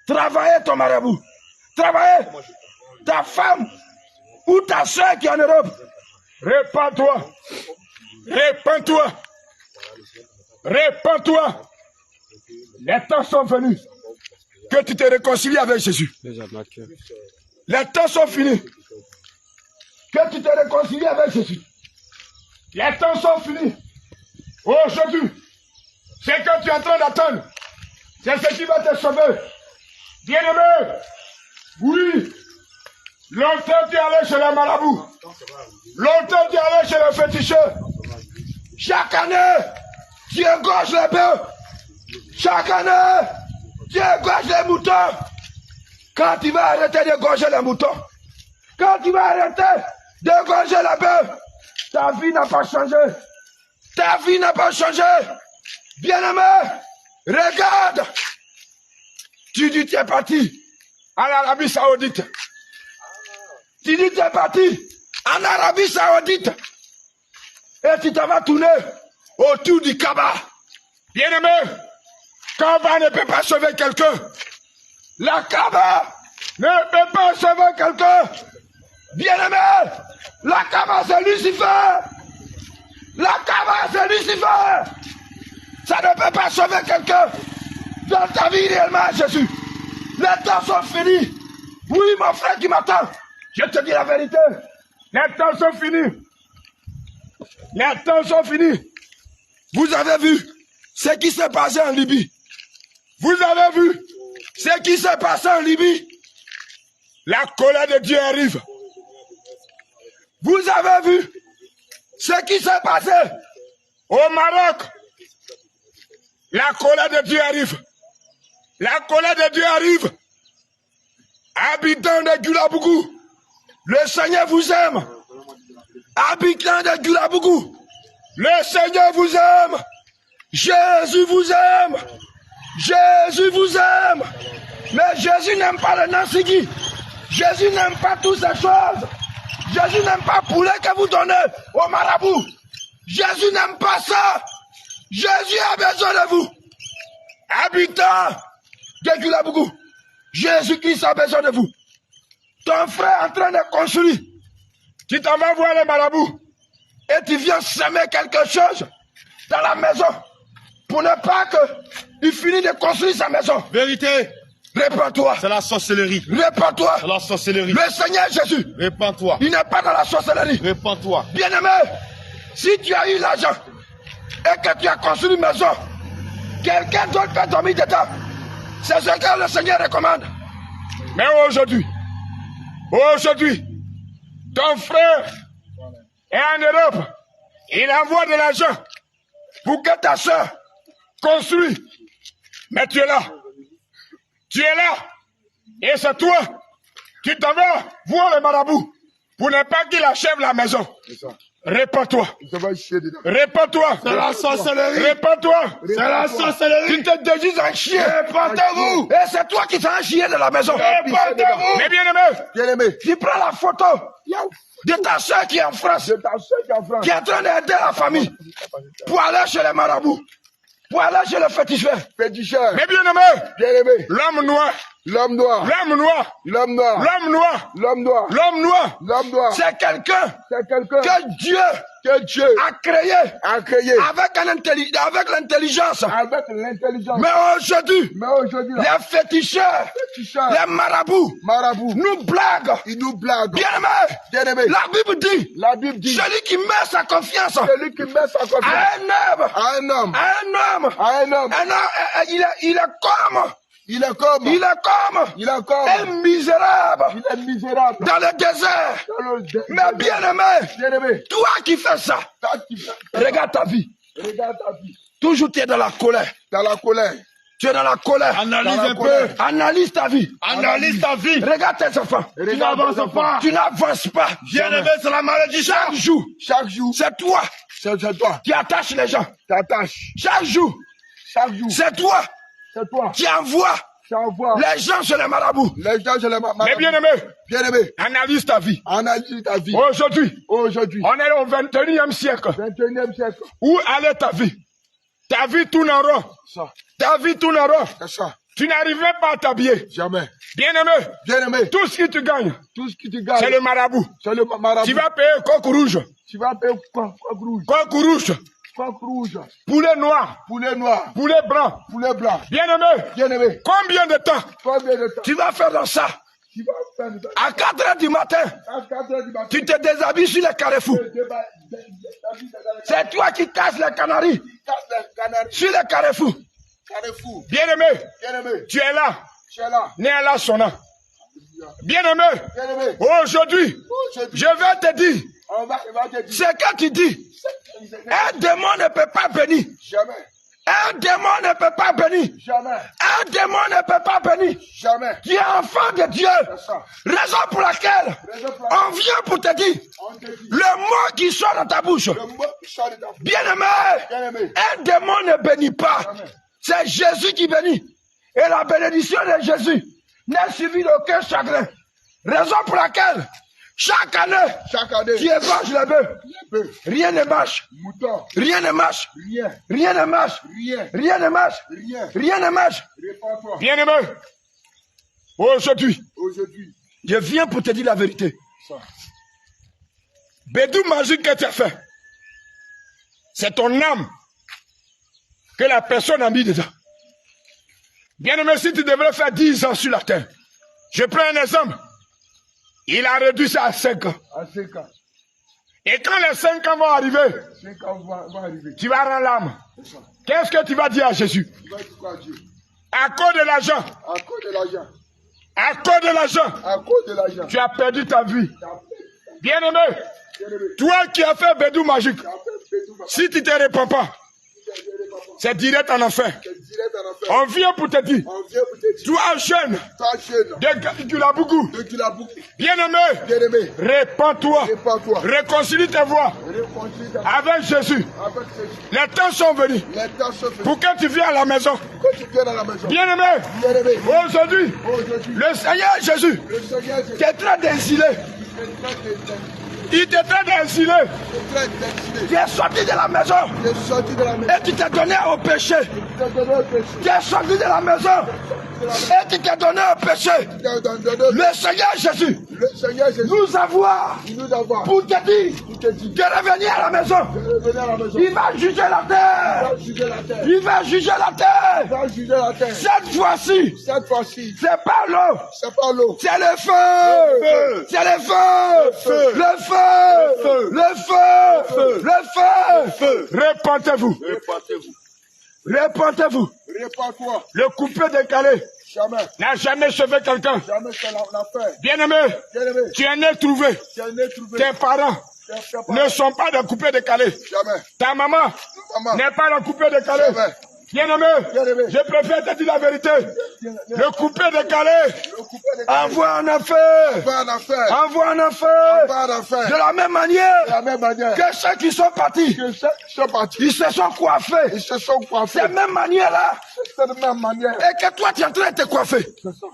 travailler ton marabout, travailler ta femme ou ta soeur qui est en Europe. Répands-toi, répands-toi, répands-toi. Les temps sont venus que tu te réconcilies avec Jésus. Les temps sont finis que tu te réconcilies avec Jésus. Les temps sont finis. Aujourd'hui, ce que tu es en train d'attendre, c'est ce qui va te sauver. Bien-aimé, oui, longtemps tu es allé chez les marabouts. Longtemps tu es allé chez le féticheur. Chaque année, tu égorges les bœufs. Chaque année, tu égorges les moutons. Quand tu vas arrêter d'égorger les moutons, quand tu vas arrêter Dégagez la bœuf. Ta vie n'a pas changé. Ta vie n'a pas changé. Bien-aimé, regarde. Tu dis tu es parti en Arabie Saoudite. Tu dis tu es parti en Arabie Saoudite. Et tu t'en vas tourner autour du Kaaba. Bien-aimé, Kaaba ne peut pas sauver quelqu'un. La Kaaba ne peut pas sauver quelqu'un. Bien-aimé, la Kaaba c'est Lucifer. La Kaaba c'est Lucifer. Ça ne peut pas sauver quelqu'un. Dans ta vie réellement, Jésus. Les temps sont finis. Oui, mon frère qui m'attend. Je te dis la vérité. Les temps sont finis. Les temps sont finis. Vous avez vu ce qui s'est passé en Libye. Vous avez vu ce qui s'est passé en Libye. La colère de Dieu arrive. Vous avez vu ce qui s'est passé au Maroc. La colère de Dieu arrive. La colère de Dieu arrive. Habitants de Gulabougou, le Seigneur vous aime. Habitants de Gulabougou, le Seigneur vous aime. Jésus vous aime. Jésus vous aime. Mais Jésus n'aime pas le Nansigi. Jésus n'aime pas toutes ces choses. Jésus n'aime pas poulet que vous donnez au marabout. Jésus n'aime pas ça. Jésus a besoin de vous. Habitants de Gulabougou, Jésus-Christ a besoin de vous. Ton frère est en train de construire. Tu t'en vas voir les marabouts. Et tu viens semer quelque chose dans la maison. Pour ne pas qu'il finisse de construire sa maison. Vérité. Répands-toi. C'est la sorcellerie. Répands-toi. C'est la sorcellerie. Le Seigneur Jésus. Répands-toi. Il n'est pas dans la sorcellerie. Répands-toi. Bien-aimé, si tu as eu l'argent et que tu as construit une maison, quelqu'un d'autre peut dormir dedans. C'est ce que le Seigneur recommande. Mais aujourd'hui, ton frère est en Europe. Il envoie de l'argent pour que ta soeur construise. Mais tu es là. Tu es là. Et c'est toi. Tu t'en vas voir le marabout pour ne pas qu'il achève la maison. Répands-toi. Répands-toi. C'est la sorcellerie. Répands-toi. C'est la sorcellerie. Tu te déguises en chien. Répandez-vous. Et c'est toi qui t'es un chien de la maison. Répandez-vous. Mais bien-aimé, tu prends la photo de ta soeur qui est en France, qui est en train d'aider la famille pour aller chez les marabouts, pour aller chez le féticheur. Mais bien-aimé, l'homme noir, c'est quelqu'un que Dieu a créé avec l'intelligence. Mais aujourd'hui, les féticheurs, les marabouts, nous blaguent. Bien-aimé, la Bible dit, celui qui met sa confiance à un homme, il est comme un misérable dans le désert. Mais bien-aimé, toi qui fais ça, regarde ta vie. Toujours tu es dans la colère. Tu es dans la colère. Analyse un peu. Analyse ta vie. Analyse ta vie. Regarde tes enfants. Tu n'avances pas. Tu n'avances pas. Bien-aimé, c'est la maladie. Chaque jour, c'est toi qui attaches les gens. Chaque jour, c'est toi qui envoie les gens chez les marabouts. Mais bien-aimé, analyse ta vie. Aujourd'hui, on est au 21e siècle. Où allait ta vie? Ta vie tourne en rond. Tu n'arrives pas à t'habiller. Jamais. Bien-aimé, tout ce que tu gagnes, c'est le marabout. Tu vas payer coq rouge. Poulet noir. Poulet blanc. Bien-aimé, combien de temps tu vas faire dans ça? À 4h du matin, tu te déshabilles sur les carrefours. C'est toi qui casses les canaries sur les carrefours. Bien-aimé, tu es là. Né à la sonna. Bien-aimé, aujourd'hui, je vais te dire ce que tu dis. Un démon ne peut pas bénir Un démon ne peut pas bénir. Jamais. Un démon ne peut pas bénir. Jamais. Tu es enfant de Dieu. C'est ça. Raison pour laquelle on vient pour te dire On te dit. le mot qui sort de ta bouche. Le mot qui sort de ta bouche. Bien-aimé, Bien-aimé. un démon ne bénit pas. Jamais. C'est Jésus qui bénit. Et la bénédiction de Jésus n'est suivie d'aucun chagrin. Raison pour laquelle chaque année, Chaque année. tu égorges les bœufs. Les bœufs. Rien ne marche. Moutons. Rien ne marche. Rien. Rien ne marche. Rien. Rien ne marche. Rien. Rien ne marche. Réponds-toi. Bien-aimé, aujourd'hui, Aujourd'hui. je viens pour te dire la vérité. Ça. Bédou magique que tu as fait, c'est ton âme que la personne a mis dedans. Bien-aimé, si tu devrais faire 10 ans sur la terre, je prends un exemple. Il a réduit ça à 5 ans. À 5 ans. Et quand les 5 ans vont arriver, 5 ans va arriver. tu vas rendre l'âme. C'est ça. Qu'est-ce que tu vas dire à Jésus? Tu vas dire quoi à Dieu? À cause de l'argent, À cause de l'argent. à cause de l'argent, À cause de l'argent. tu as perdu ta vie. Tu as fait. Bien-aimé, Bien-aimé. toi qui as fait Bédou magique, Tu as fait Bédou. si tu ne te réponds pas, c'est direct en enfer. C'est direct en enfer. On vient pour te dire, On vient pour te dire. toi jeune, Toi jeune. de Gulabougou, De Gulabougou. bien-aimé, Bien-aimé. répands-toi, Répands-toi. réconcilie tes voix Réconcilie ta avec Jésus. avec Jésus. Les temps sont venus Les temps sont venus. pour que tu viennes à la maison. Quand tu viens dans la maison. Bien-aimé, Bien-aimé. aujourd'hui, Aujourd'hui. le Seigneur Jésus Le Seigneur Jésus. t'est très d'exiler. Il t'est très d'exiler. Tu es sorti de la maison Tu es sorti de la maison. et tu t'es donné au péché. Tu t'es donné au péché. Tu es sorti de la maison et tu t'es donné au péché. Tu t'es donné. Le Seigneur Jésus Le Seigneur Jésus. nous avoir Il nous envoie. pour te dire Il te dit. de revenir à la maison. De revenir à la maison. Il va juger la Il terre. va juger la terre. Il va juger la Il terre. va juger la terre. Cette fois-ci, Cette fois-ci, c'est pas l'eau, c'est pas l'eau. c'est le feu. C'est le feu. Le feu. Le feu. Le feu. Répentez-vous. Répentez-vous. Répentez-vous. Répands-toi. Le coupé décalé Jamais. n'a jamais sauvé quelqu'un. Jamais c'est l'affaire. Bien-aimé, Bien-aimé. tu es né trouvé. Tu es né trouvé. Tes parents ne sont pas des coupés décalés. Jamais. Ta maman Maman. n'est pas le coupé décalé. Jamais. Bien-aimé, Bien-aimé. je préfère te dire la vérité. Le coupé décalé Le coupé de envoie en enfer. va en affaire. Envoie en enfer. Va en affaire. De la même De manière la même manière que ceux qui sont partis, que ceux qui sont partis, ils se sont coiffés. ils se sont coiffés. De même manière-là, C'est de même manière. et que toi tu es en train de te coiffer. C'est ça.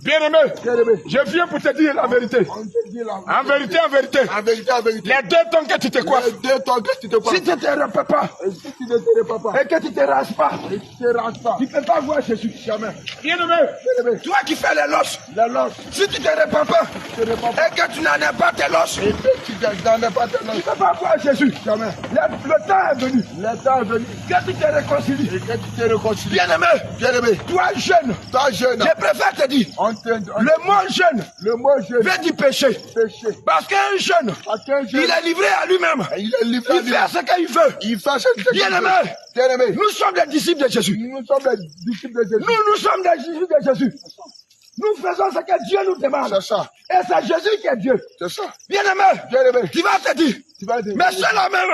Bien-aimé, Bien-aimé. je viens pour te dire la vérité. On te dit la En vérité, en vérité. En vérité, en vérité. Les 2 temps que tu te coiffes, Les 2 temps que tu te coiffes. si tu ne te repères pas Et si tu ne te répands pas. et que tu ne te rases pas, Et tu te ranges pas. tu ne peux pas voir Jésus. Jamais. Bien-aimé, Bien-aimé. toi qui fais les loches, La loge. si tu ne te répands pas Tu te répands pas. et que tu n'en as pas tes loches, Et que tu n'en es pas tes tu loges. ne peux pas voir Jésus. Jamais. Le temps est venu Le temps est venu. que tu te réconcilies. Et que tu te réconcilies. Bien-aimé, Bien-aimé. toi jeune, Toi jeune. je préfère te dire, le mot jeune Le mot jeune. veut dire péché. Péché. Parce qu'un jeune, Parce qu'un jeune. il est livré à lui-même. Il est livré. Il fait ce qu'il veut. Il fait ce qu'il veut. Bien-aimé, Bien-aimé. nous sommes des disciples de Jésus. Nous sommes des disciples de Jésus. Nous sommes des disciples de Jésus. Nous faisons ce que Dieu nous demande. C'est ça. Et c'est Jésus qui est Dieu. C'est ça. Bien-aimé, Bien-aimé. tu vas te dire, Tu vas dire. mais ceux-là même,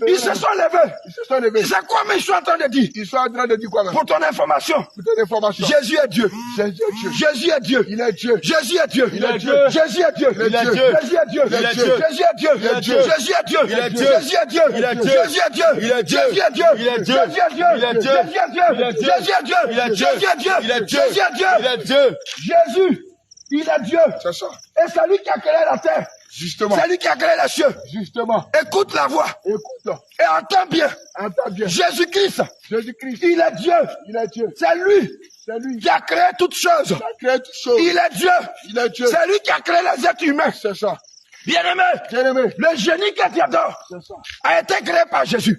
ils se sont levés. Ils se sont levés. C'est quoi mais je suis en train de dire? Ils sont en train de dire quoi, là? Pour ton information, Pour ton information. Jésus est Dieu. Jésus est Dieu. Jésus est Dieu. Il est Dieu. Jésus est Dieu. Il est Dieu. Jésus est Dieu. Il est Dieu. Jésus est Dieu. Il est Dieu. Jésus est Dieu. Il est Dieu. Jésus est Dieu. Il est Dieu. Jésus est Dieu. Il est Dieu. Jésus est Dieu. Il est Dieu. Jésus est Dieu. Il est Dieu. Jésus est Dieu. Il est Dieu. Jésus est Dieu. Il est Dieu. Jésus est Dieu. Il est Dieu. Jésus est Dieu. Il est Dieu. Jésus est Dieu. Il est Dieu. Jésus, il est Dieu. C'est ça. Et c'est lui qui a créé la terre. Justement. C'est lui qui a créé les cieux. Justement. Écoute la voix Écoute. et entends bien. Entends bien. Jésus-Christ, Jésus-Christ. il est Dieu. Il est Dieu. C'est lui C'est lui. qui a créé toutes choses. Il a créé toutes choses. Il est Dieu. Il est Dieu. C'est lui qui a créé les êtres humains. C'est ça. Bien-aimé, Bien-aimé. le génie que tu adores C'est ça. a été créé par Jésus.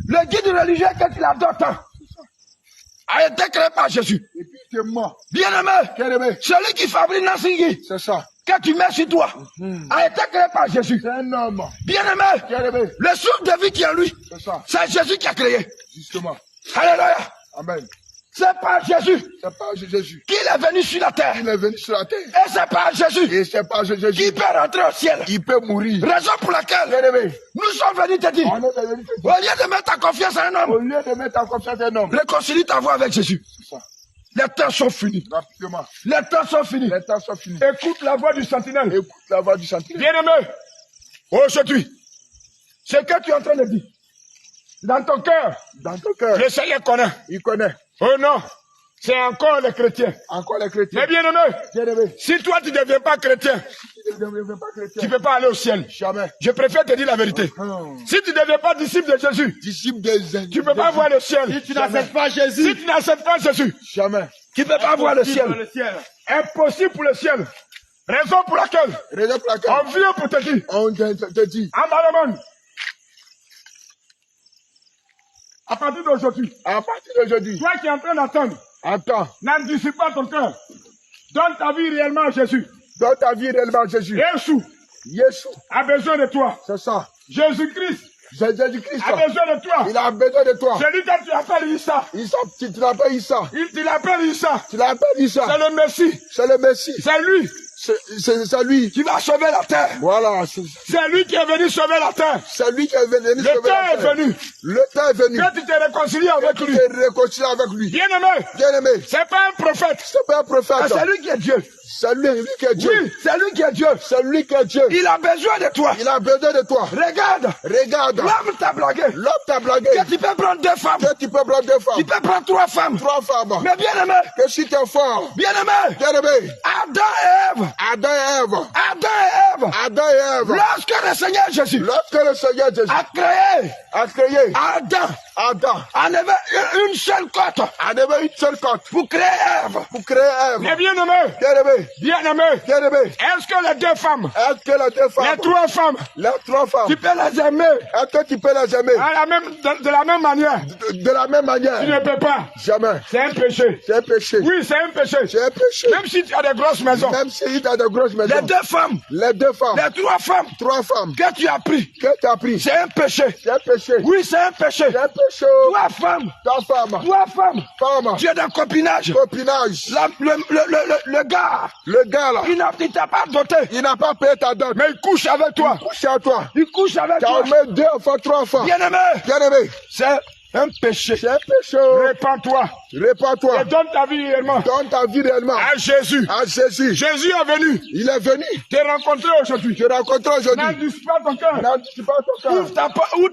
Le guide religieux que tu adores tant a été créé par Jésus. Et puis tu es mort. Bien-aimé, Bien-aimé. celui qui fabrique Nassingui, C'est ça. que tu mets sur toi, a été créé par Jésus. C'est un homme. Bien-aimé, Bien-aimé. le souffle de vie qui est en lui, C'est ça. c'est Jésus qui a créé. Justement. Alléluia. Amen. C'est par Jésus C'est par Jésus qu'il est venu sur la terre. qu'il est venu sur la terre. Et c'est par Jésus Et c'est par Jésus qu'il peut rentrer au ciel. qu'il peut mourir. Raison pour laquelle Bien-aimé, nous sommes venus te dire, on est venu te au dire, lieu de mettre ta confiance en un au homme, lieu de mettre en confiance un homme, réconcilie ta voix avec Jésus. c'est ça. Les temps sont finis. Rapidement, Les temps sont finis. les temps sont finis. Écoute la voix du sentinelle. Écoute la voix du sentinelle. Bien-aimé, aujourd'hui, ce que tu es en train de dire, dans ton cœur, Dans ton cœur, le Seigneur connaît. il connaît. Oh non, c'est encore les chrétiens. Encore les chrétiens. Mais bien-aimé, Bien-aimé, si toi tu ne deviens pas chrétien, si tu ne deviens pas tu chrétien, ne peux pas aller au ciel. jamais. Je préfère te dire la vérité. Si tu ne deviens pas disciple de Jésus, Disciple de tu ne peux pas voir le ciel. Si tu n'acceptes pas Jésus, Si tu n'acceptes pas Jésus, jamais. tu ne peux pas voir le ciel. Impossible pour le ciel. Raison pour laquelle Raison pour laquelle on vient pour te dire, on te dit, Amalaman, à partir d'aujourd'hui, à partir d'aujourd'hui, toi qui es en train d'attendre, attends, n'anticipe pas ton cœur. Donne ta vie réellement à Jésus. dans ta vie réellement Jésus. Jésus Jésus, a besoin de toi. c'est ça. Jésus-Christ Jésus-Christ, a besoin de toi. il a besoin de toi. Celui que tu appelles Issa, Issa, tu l'appelles Issa. il l'appelle Issa. Tu l'appelles Issa. C'est le Messie. C'est le Messie. C'est lui C'est lui. qui va sauver la terre. Voilà. C'est lui qui est venu sauver la terre. C'est lui qui est venu Le sauver temps la est terre. venu. Le temps est venu. Que tu te réconcilies avec lui. Tu te réconcilies avec lui. Bien-aimé, Bien-aimé, c'est pas un prophète. c'est pas un prophète. C'est lui qui est Dieu. C'est lui qui est Dieu. Oui, c'est lui qui est Dieu. C'est lui qui est Dieu. Il a besoin de toi. Il a besoin de toi. Regarde, Regarde. l'homme t'a blagué. L'homme t'a blagué. Que tu peux prendre 2 femmes. Que tu peux prendre 2 femmes. Tu peux prendre 3 femmes. 3 femmes. Mais bien-aimé, Que si tu es fort. bien-aimé, Bien-aimé. Adam et Ève, Adam et Ève. Adam et Ève, Adam et Ève. lorsque le Seigneur Jésus Lorsque le Seigneur Jésus a créé a créé Adam, Adam, en avait une seule côte en avait une seule côte pour créer Ève. pour créer Mais Ève. bien-aimé, Bien-aimé. bien-aimé, Bien-aimé. est-ce que les 2 femmes, Est-ce que les 2 femmes, les 3 femmes, les 3 femmes, tu peux les aimer est-ce que tu peux les aimer de la même manière? de la même Tu manière? ne peux pas. Jamais. C'est un péché. C'est un péché. Oui, c'est un péché. C'est un péché. Même si tu as des grosses maisons, Même si tu as de grosses maisons. les 2 femmes, Les 2 femmes, les 3 femmes 3 femmes que tu as pris, que tu as pris. c'est un péché. C'est un péché. Oui, c'est un péché. C'est un péché. 3 femmes, 3 femmes. 3 femmes. Femmes. Tu es dans le copinage. Copinage. Le gars, Le gars là, il t'a pas doté, il n'a pas payé ta dot. mais il couche avec toi. Couche à toi. Il couche avec Tu as toi. mis 2 enfants, 3 enfants. Bien-aimé, Bien-aimé. c'est un péché. C'est un péché. Répands-toi Répands-toi. et donne ta vie réellement Donne ta vie réellement à Jésus. à Jésus. Jésus est venu Il est venu te rencontrer aujourd'hui. te rencontrer aujourd'hui. N'andice pas ton cœur. N'anticipe pas ton cœur. Ouvre ta porte Ouvre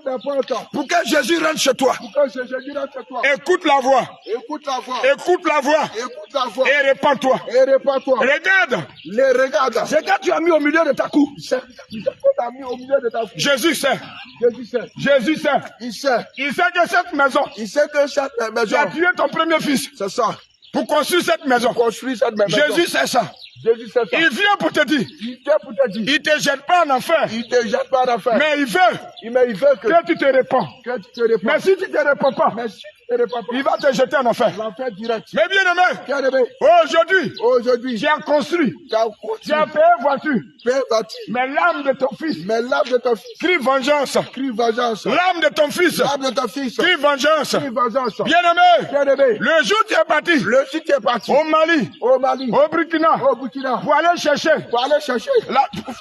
ta porte. pour que Jésus rentre chez toi. Pour que Jésus rentre chez toi. Écoute la voix. Écoute la voix. Écoute la voix Écoute la voix. et répands-toi. Et répands-toi. Regarde, Les regarde. c'est que tu as mis au milieu de ta cour. C'est ce que tu as mis au milieu de ta vie. Jésus sait. Jésus sait. Jésus sait. Il sait. Il sait que cette maison, Il sait que cette tu maison, as tué ton premier fils c'est ça. pour construire cette maison. Construit cette maison. Jésus sait ça. Jésus sait ça. Il vient pour te dire, Il vient pour te dire. il te jette pas en enfer, Il te jette pas d'affaire. mais il veut Mais il veut que tu te répands. que tu te répands. Mais si tu te répands pas, Mais si tu te répands pas, il va te jeter en enfer. l'enfer direct. Mais bien aimé, Bien-aimé, aujourd'hui, aujourd'hui, tu as construit, tu as tu as continué, payé voiture, père bâti, mais l'âme de ton fils mais l'âme de ton fils crie vengeance. crie vengeance. L'âme de ton fils L'âme de ton fils crie vengeance. crie vengeance. Bien aimé, Bien-aimé, le jour où tu es parti le site est parti au Mali, au Mali, au Burkina, au Burkina, pour aller chercher pour aller chercher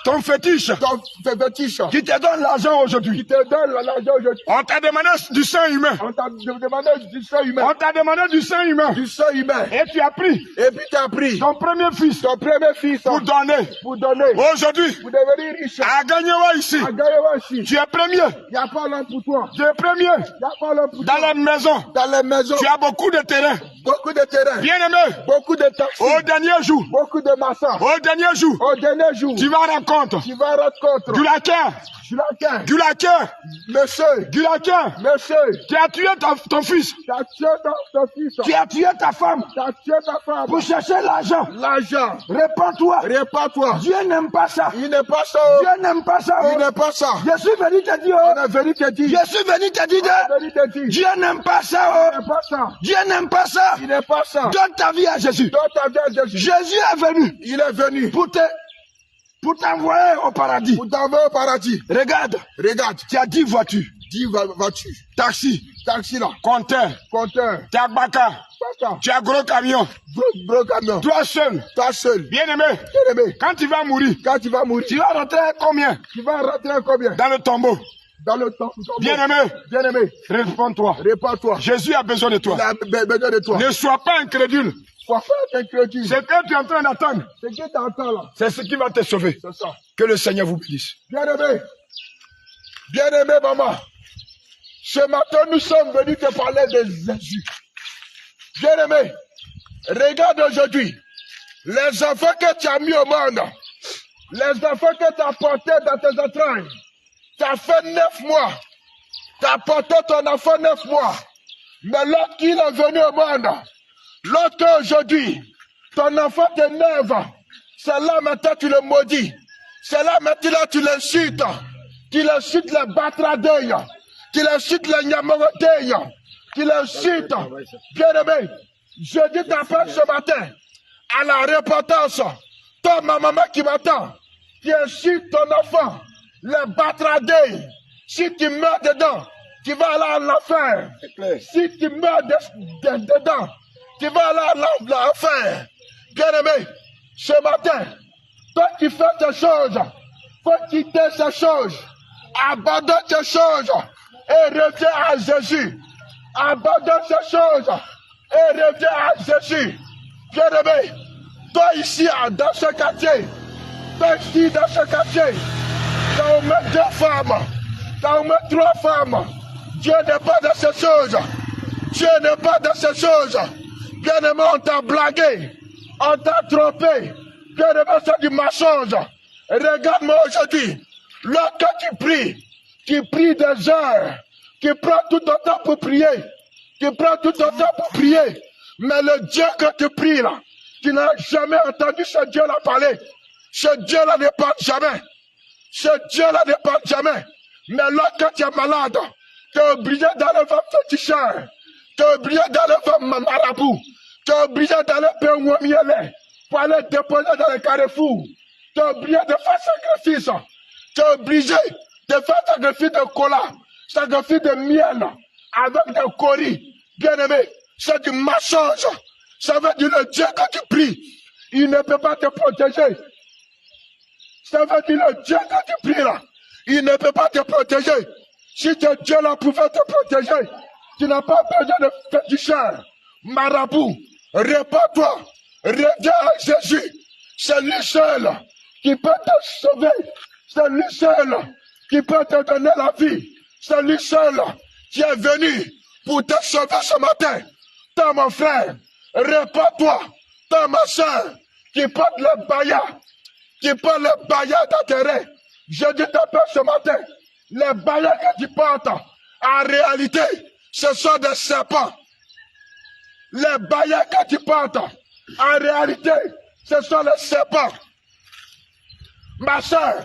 ton fétiche ton fétiche qui te donne l'argent aujourd'hui. qui te donne l'argent aujourd'hui. On t'a demandé du sang humain. On t'a demandé du sang humain. On t'a demandé du sang humain. Du sang humain. Et tu as pris Et puis tu as pris ton premier fils ton premier fils pour donner. pour donner, Aujourd'hui, pour devenir riche. à Gagnewa ici, À Gaïwa aussi. tu es premier. Il n'y a pas l'homme pour toi. Tu es premier Il n'y a pas l'homme pour dans toi. les maisons. Dans les maisons, Tu as beaucoup de terrain. beaucoup de terrains, Bien aimé, beaucoup de taxis, au dernier jour, beaucoup de massas. au dernier jour, Au dernier jour, tu vas rencontrer tu vas rendre compte. du laquin, Du laquin, monsieur, du laquin. monsieur, Tu as tué ton fils. tu as tué ton fils, Tu as tué ta femme tu as tué ta femme. pour chercher l'argent. L'argent, Répands-toi. répands-toi. Dieu n'aime pas ça. Il n'est pas ça. Dieu n'aime pas ça. Il n'est pas ça. Je suis venu te dire, On est venu te dire. je suis venu te dire, On est venu te dire. Dieu n'aime pas ça. Il n'est pas ça. Dieu n'aime pas ça. Il n'est pas ça. Donne ta vie à Jésus. Dans ta vie, Jésus. Jésus est venu Il est venu pour t'envoyer au paradis. pour t'envoyer au paradis. Regarde, Regarde, tu as 10 voitures. Dis voiture. taxi, Taxi là. compteur, Compteur. Tiagbaka, Pasta. tu as gros camion, Gros camion. toi seul, Toi seul. bien-aimé, Bien-aimé. quand tu vas mourir, Quand tu vas mourir, tu vas rentrer combien tu vas rentrer combien? dans le tombeau? Dans le temps. Bien-aimé, Bien-aimé. réponds-toi. Réponds-toi. Jésus a besoin de toi. Il a besoin de toi. Ne sois pas incrédule. Sois pas incrédule. Ce que tu es en train d'attendre, Ce que tu entends là, c'est ce qui va te sauver. c'est ça. Que le Seigneur vous bénisse. Bien-aimé. Bien-aimé, maman. Ce matin, nous sommes venus te parler de Jésus. Bien-aimé, regarde aujourd'hui les enfants que tu as mis au monde, les enfants que tu as portés dans tes entrailles. Tu as fait 9 mois. Tu as porté ton enfant 9 mois. Mais lorsqu'il est venu au monde, lorsqu'aujourd'hui, ton enfant t'énerve, c'est là maintenant tu le maudis. C'est là maintenant tu l'insultes. Tu l'insultes les batradeuils. Tu l'insultes les nyamoroteuils. Tu l'insultes. Bien-aimé, je dis t'appelle ce matin à la repentance. Toi, ma maman qui m'attend, tu insultes ton enfant, les batradeuils. Si tu meurs dedans, tu vas aller à l'enfer. Si tu meurs dedans, tu vas aller à l'enfer. Bien-aimé, ce matin, toi qui fais tes choses, faut quitter ces choses. Abandonne ces choses et reviens à Jésus. Abandonne ces choses et reviens à Jésus. Bien-aimé, toi ici dans ce quartier, toi ici dans ce quartier, tu as au moins 2 femmes, tu as au moins 3 femmes. Dieu n'est pas dans ces choses. Dieu n'est pas dans ces choses. Bien-aimé, on t'a blagué, on t'a trompé. Bien-aimé, c'est du mensonge. Regarde-moi aujourd'hui. Lorsque tu pries des heures, tu prends tout ton temps pour prier. Tu prends tout ton temps pour prier. Mais le Dieu que tu pries là, tu n'as jamais entendu ce Dieu-là parler. Ce Dieu-là ne parle jamais. Ce Dieu-là ne parle jamais. Mais lorsque tu es malade, tu es obligé d'aller voir féticheur. Tu es obligé d'aller voir marabout. Tu es obligé d'aller payer Wamiele pour aller déposer dans le carrefour. Tu es obligé de faire sacrifice. Tu es obligé de faire sacrifice de cola, sacrifice de miel, avec des coris. Bien-aimé, c'est du mensonge. Ça veut dire le Dieu que tu pries, il ne peut pas te protéger. Ça veut dire le Dieu que tu pries là, il ne peut pas te protéger. Si ce Dieu-là pouvait te protéger, tu n'as pas besoin de féticheur, marabout. Répands-toi, reviens à Jésus. C'est lui seul qui peut te sauver. C'est lui seul qui peut te donner la vie. C'est lui seul qui est venu pour te sauver ce matin. Toi, mon frère, répands-toi. Toi, ma soeur, qui porte le baïa, d'intérêt. Je dis t'appelle ce matin, les baïas que tu portes, en réalité, ce sont des serpents. Les baïas que tu portes, en réalité, ce sont les serpents. Ma soeur,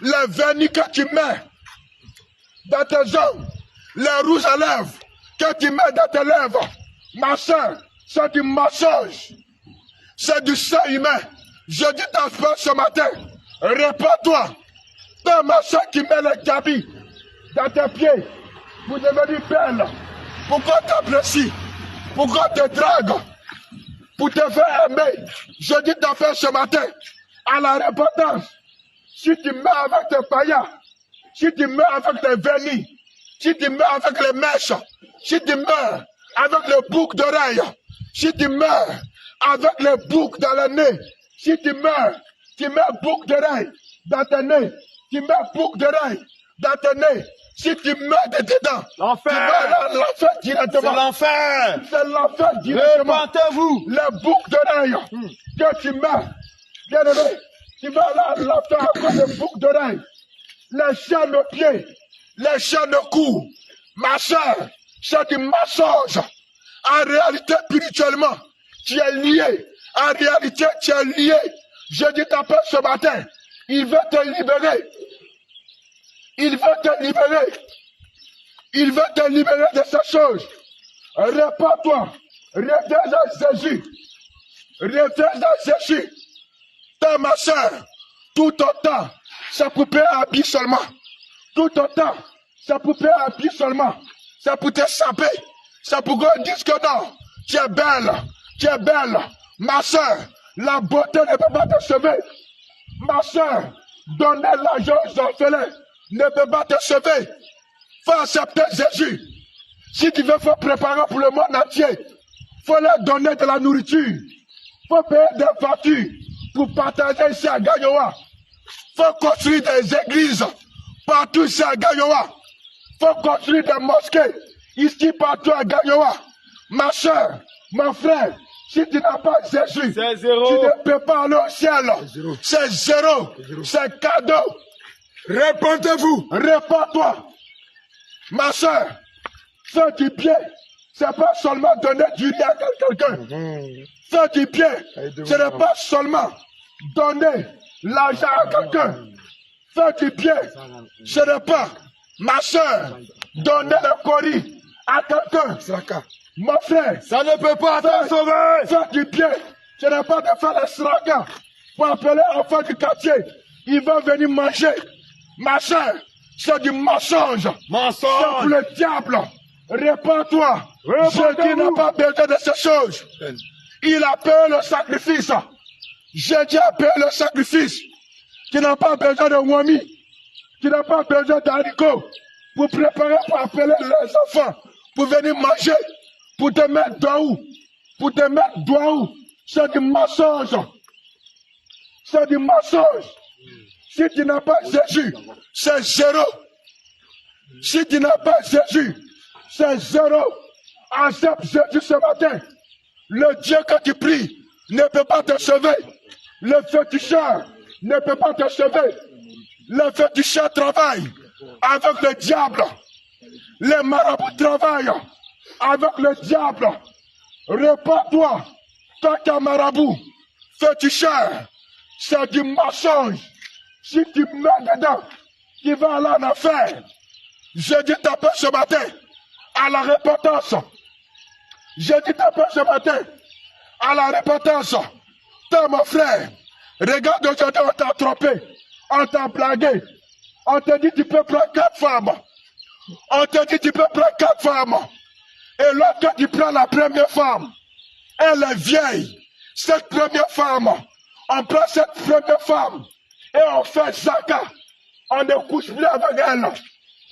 les vernis que tu mets dans tes ongles, les rouges à lèvres que tu mets dans tes lèvres, ma soeur, c'est du mensonge. C'est du sang humain. Je dis t'appelle ce matin, répands-toi. Toi, ma soeur qui met les cabis dans tes pieds pour devenir belle. Pourquoi t'apprécies? Pourquoi te drague? Pour te faire aimer. Je dis t'appelle ce matin à la repentance. Si tu meurs avec tes païens, si tu meurs avec tes vernis, si tu meurs avec les mèches, si tu meurs avec le bouc d'oreille, si tu meurs avec le bouc dans le nez, si tu meurs bouc d'oreille dans ton nez, tu mets bouc d'oreille dans ton nez, si tu meurs de dedans, l'enfer, tu vas à l'enfer directement. C'est l'enfer. C'est l'enfer directement. Repentez-vous. Le bouc d'oreille que tu mets, bien aimé, tu vas là à l'enfer à cause de bouc d'oreille. Les chaînes de pied, les chaînes de cou. Ma soeur, c'est du mensonge. En réalité, spirituellement, tu es lié. En réalité, tu es lié. Je dis t'appelle ce matin. Il veut te libérer. Il veut te libérer. Il veut te libérer de ces choses. Répands-toi. Reviens à Jésus. Reviens à Jésus. Toi, ma soeur, tout ton temps, c'est pour payer un habit seulement. Tout ton temps, C'est pour payer un prix seulement. C'est pour te saper. C'est pour qu'on dise que non. Tu es belle. Tu es belle. Ma soeur, la beauté ne peut pas te sauver. Ma soeur, donner l'argent aux orphelins ne peut pas te sauver. Faut accepter Jésus. Si tu veux faire préparer pour le monde entier, faut leur donner de la nourriture. Faut payer des factures pour partager ici à Gayowa. Faut construire des églises partout ici à Gayowa. Faut construire des mosquées ici partout à Gayowa. Ma soeur, mon frère, si tu n'as pas Jésus, tu ne peux pas aller au ciel. C'est zéro. C'est cadeau. Répondez-vous. Réponds-toi. Ma soeur, faire du bien, c'est pas seulement donner du riz à quelqu'un. Faire du bien, ce n'est pas seulement donner l'argent à quelqu'un. Faire du bien, ce n'est pas, ma soeur, donner le coris à quelqu'un. Mon frère, Ça ne peut pas te sauver. faire du bien, ce n'est pas de faire le slogan pour appeler enfants du quartier. Ils vont venir manger. Ma soeur, c'est du mensonge. C'est pour le diable. Réponds-toi. Jésus n'a pas besoin de ces choses. Il a payé le sacrifice. Jésus a payé le sacrifice. Tu n'as pas besoin de wami. Tu n'as pas besoin d'haricots pour préparer, pour appeler les enfants, pour venir manger, pour te mettre doigts, pour te mettre doigts. C'est du mensonge. C'est du mensonge. Si tu n'as pas Jésus, c'est zéro. Si tu n'as pas Jésus, c'est zéro. Accepte Jésus ce matin. Le Dieu que tu pries ne peut pas te sauver. Le féticheur ne peut pas te sauver. Le féticheur travaille avec le diable. Les marabouts travaillent avec le diable. Réponds-toi, toi qui es marabout, féticheur, c'est du mensonge. Si tu mets dedans, tu vas aller en enfer. Je dis t'appelle ce matin à la repentance. Je dis t'appelle ce matin à la repentance. Toi, mon frère, regarde aujourd'hui, on t'a trompé, on t'a blagué. On t'a dit tu peux prendre 4 femmes. On t'a dit tu peux prendre 4 femmes. Et lorsque tu prends la première femme, elle est vieille. Cette première femme, on prend cette première femme et on fait zaka. On ne couche plus avec elle.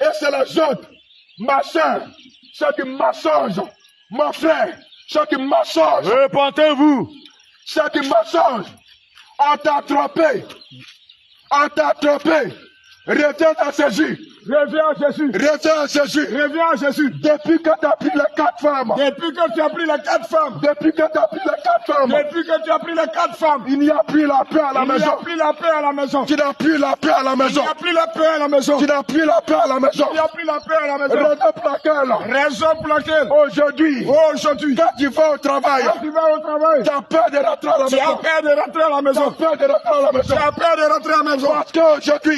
Et c'est les autres. Ma soeur, c'est du mensonge. Mon frère, c'est du mensonge. Répentez-vous. C'est du mensonge. On t'a trompé. On t'a trompé. Reviens à Jésus. Reviens à Jésus. Reviens à Jésus. Reviens à Jésus. Depuis que tu as pris les 4 femmes. Depuis que tu as pris les 4 femmes. Depuis que tu as pris les 4 femmes. Depuis que tu as pris les 4 femmes. Il n'y a plus la paix à la Il n'y maison. a plus la paix à la maison. Tu n'as plus la paix à la Il maison. n'y a plus la paix à la maison. Tu n'as plus la paix à la maison. Il n'y a plus la paix à la maison. Raison pour laquelle, Raison pour laquelle, aujourd'hui, aujourd'hui, quand tu vas au travail, quand tu vas au travail, tu as peur de rentrer à la tu as maison. peur de rentrer à la Tu as maison. peur de rentrer à la maison. Tu as peur de rentrer à la maison.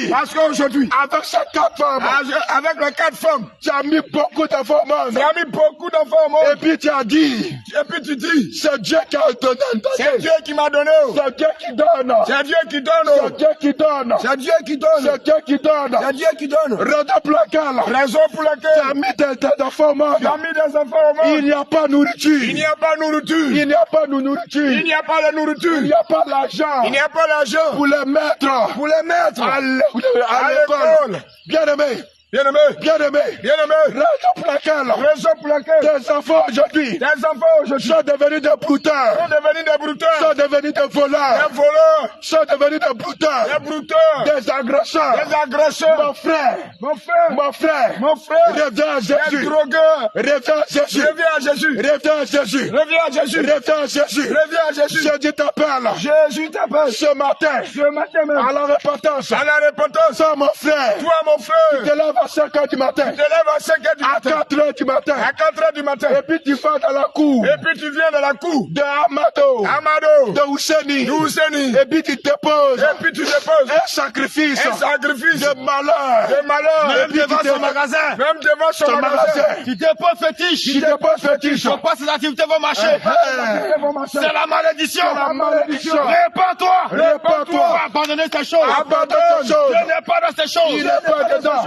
Parce qu'aujourd'hui, avec ces 4 femmes, avec les 4 femmes, tu as mis beaucoup d'enfants au monde. tu as mis beaucoup d'enfants au monde. Et puis tu as dit, Et puis tu dis, c'est Dieu qui a donné. c'est Dieu qui m'a donné. C'est Dieu qui donne. C'est Dieu qui donne. C'est Dieu qui donne. C'est Dieu qui donne. C'est Dieu qui donne. C'est Dieu qui donne. Raison pour laquelle, Raison pour tu as laquelle, mis des enfants au monde. tu as mis des enfants au monde. Il n'y a pas de nourriture. Il n'y a pas de nourriture. Il n'y a pas de nourriture. Il n'y a pas de Il nourriture. n'y a pas d'argent Il n'y a pas d'argent pour les mettre pour les mettre à à l'école. l'école. Bien aimé, Bien aimé, bien aimé. bien aimé. Raison pour laquelle Raison pour laquelle tes enfants aujourd'hui tes enfants aujourd'hui sont devenus des brouteurs, sont devenus des brouteurs, sont devenus des voleurs, des voleurs, sont devenus des brouteurs, des brouteurs, des agresseurs. des agresseurs. Mon frère, Mon frère, mon frère, mon frère, reviens à des Jésus. drogueurs. Reviens à Jésus. Reviens à Jésus. Reviens à Jésus. Reviens à Jésus. Reviens à Jésus. Reviens à Jésus. Jésus t'appelle Jésus t'appelle ce matin ce matin même à la repentance. à la repentance. Ça, mon frère, Toi, mon te frère, lèves à 5 heures du matin, te lèves à 5 heures du à matin, 4 heures du matin, à 4 heures du matin, et puis tu vas dans la cour et puis tu viens dans la cour de Amado, Amado, de Ouseni, de Ouseni, et puis tu déposes et puis tu déposes un sacrifice un sacrifice de malheur, de malheur, et puis devant tu son déposes magasin, même devant son son magasin. magasin. Tu déposes fétiche. Tu déposes fétiche. Faut pas ces activités vont marcher. C'est la malédiction. C'est la malédiction. Répands-toi. Répands-toi. Abandonnez ces choses. Abandonne ces choses. Je n'ai pas dans ces Il choses. n'est pas dedans.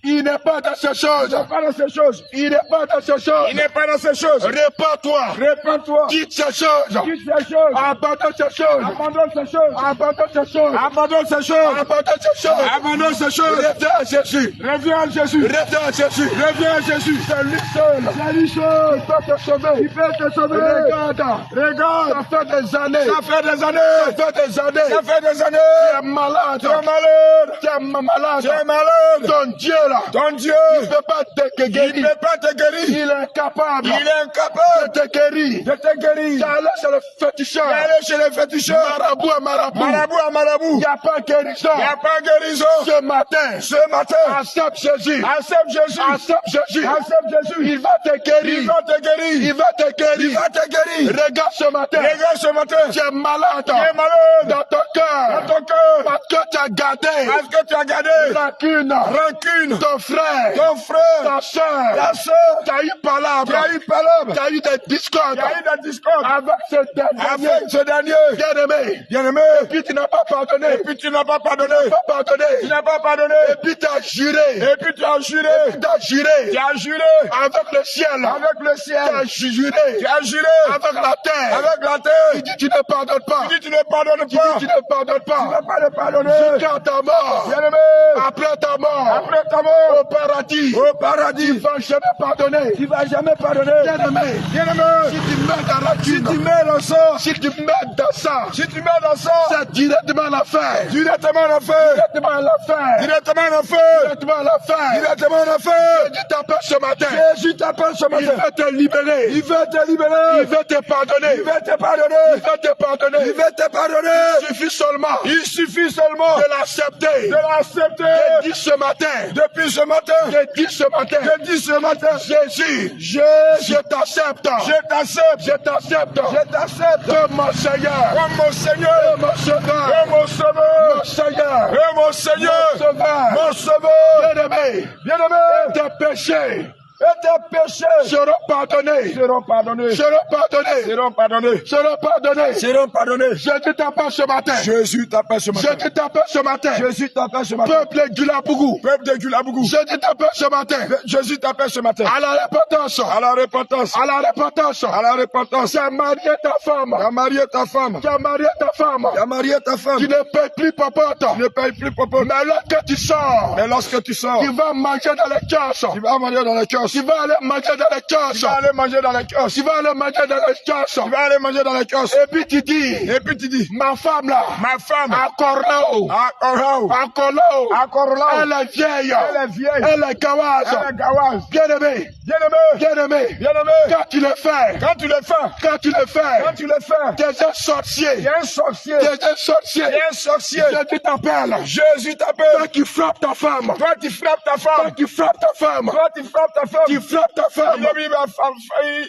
Il n'est pas dans ces choses. Il n'est pas dans ces choses. Il n'est pas dans ces choses. Il n'est pas dans ces choses. Répands-toi. Répands-toi. Quitte ces choses. Quitte ces choses. Abandonne ces choses. Abandonne ces choses. Abandonne ces choses. Abandonne ces choses. Abandonne ces choses. Abandonne ces choses. Reviens à Jésus. Reviens à Jésus. Reviens à Jésus. Reviens à Jésus. C'est lui seul. C'est lui seul. Il peut te sauver. Il peut te sauver. Regarde. Regarde. Ça fait des années. Ça fait des années. Ça fait des années. Ça fait des années. Tu es malade. Tu es malade. Tu es malade. Tu es malade. Ton Dieu là. Ton Dieu. Il ne peut pas te Il guérir. ne peut pas te guérir. Il est incapable. Il est incapable de te guérir. de te guérir. Tu es allé chez le féticheur. Tu es allé chez les féticheurs. Marabout à marabout. Marabout à marabout. Il n'y a pas guérison. Il n'y a pas guérison. Ce matin. Ce matin. Accepte Jésus. Accepte Jésus. Accepte Jésus. Accepte Jésus. Il va te guérir. Il va te guérir. Il va te guérir. Il va te guérir. Regarde ce matin. Regarde ce matin. Tu es malade. Tu es malade. Dans ton cœur. Dans ton cœur. Parce que tu as gardé. Parce que tu as gardé. Rancune. Rancune. Ton frère. Ton frère. Ta soeur. Ta soeur. Tu as eu palabre. Tu as eu palabre. Tu as eu des discordes. Tu as eu des discordes. Avec ce dernier. Avec ce dernier. Bien-aimé. Bien-aimé. Et puis tu n'as pas pardonné. Et puis tu n'as pas pardonné. Pas pardonné. Tu n'as pas pardonné. Et puis tu as juré. Et puis tu as juré. Tu as juré. Tu as juré. Avec le ciel. Avec le ciel. Tu as juré. Tu as juré. Avec la terre. Avec la terre. Tu dis tu ne pardonnes pas. Tu dis tu ne pardonnes pas. Tu dis tu ne pardonnes pas. Tu ne vas pas le pardonner. Jusqu'à ta mort. Bien-aimé. Après ta mort. Après ta mort. Au paradis. Au paradis. Tu ne vas jamais pardonner. Tu ne vas jamais pardonner. Bien-aimé. Bien-aimé. Si tu mets dans la Si thune. tu mets dans ça. Si tu mets dans ça. Si tu mets dans ça. C'est directement l'affaire. Directement en enfer. Directement l'affaire. Directement en enfer. Directement l'affaire. Directement en enfer. Jésus t'appelle ce matin. Jésus t'appelle ce Il matin. veut te libérer. Il veut te libérer. Il veut te pardonner. Il veut te pardonner. Il veut te pardonner. Il veut te pardonner. Il suffit seulement Il suffit seulement de l'accepter. de l'accepter. Je dis ce matin. Depuis ce matin. Je dis ce matin. Je dis ce matin. Jésus. Je t'accepte. Je t'accepte. Je t'accepte. Je t'accepte. Comme mon Seigneur. Comme mon Seigneur. Comme mon Sauveur. Comme mon Sauveur. Mon Seigneur. Et mon Seigneur. Sauveur. Mon Sauveur. Bien-aimé. Bien-aimé. Tes péchés Et tes péchés seront pardonnés. seront pardonnés. Seront pardonnés. Seront pardonnés. Seront pardonnés. Seront pardonnés. Jésus t'appelle ce matin. Jésus t'appelle ce matin. Jésus t'appelle ce matin. Jésus t'appelle ce matin. Peuple du Labougou. Peuple de Gulabougou. Jésus t'appelle ce matin. Jésus t'appelle ce matin. À la repentance. À la repentance. À la repentance. À la repentance. Tu as marié ta femme. Tu as marié ta femme. Tu as marié ta femme. Tu as marié ta femme. Tu ne payes plus popote. Tu ne payes plus popote. Mais lorsque tu sors, Mais lorsque tu sors, tu vas manger dans les caisses. tu vas manger dans les kiosques. Tu vas aller manger dans les Tu caisses. vas aller manger dans les kiosques. Tu vas aller manger dans les caisses. Tu vas aller manger dans les kiosques. Et puis tu dis, Et puis tu dis, ma femme là, ma femme, encore là, encore là, encore là, elle est vieille. elle est vieille, Elle est gawaze. elle est gawaze. Bien-aimé, Bien-aimé, bien-aimé, bien-aimé, quand tu le fais, quand tu le fais, quand tu le fais, quand tu le fais, tu es un sorcier. il y a un sorcier, Tu es un sorcier. il y a un sorcier. Jésus t'appelle. Jésus Toi t'appelle. qui frappes ta femme. Toi, tu frappes ta Toi femme. qui frappes ta femme. Toi, tu frappes ta femme. Tu frappes ta femme.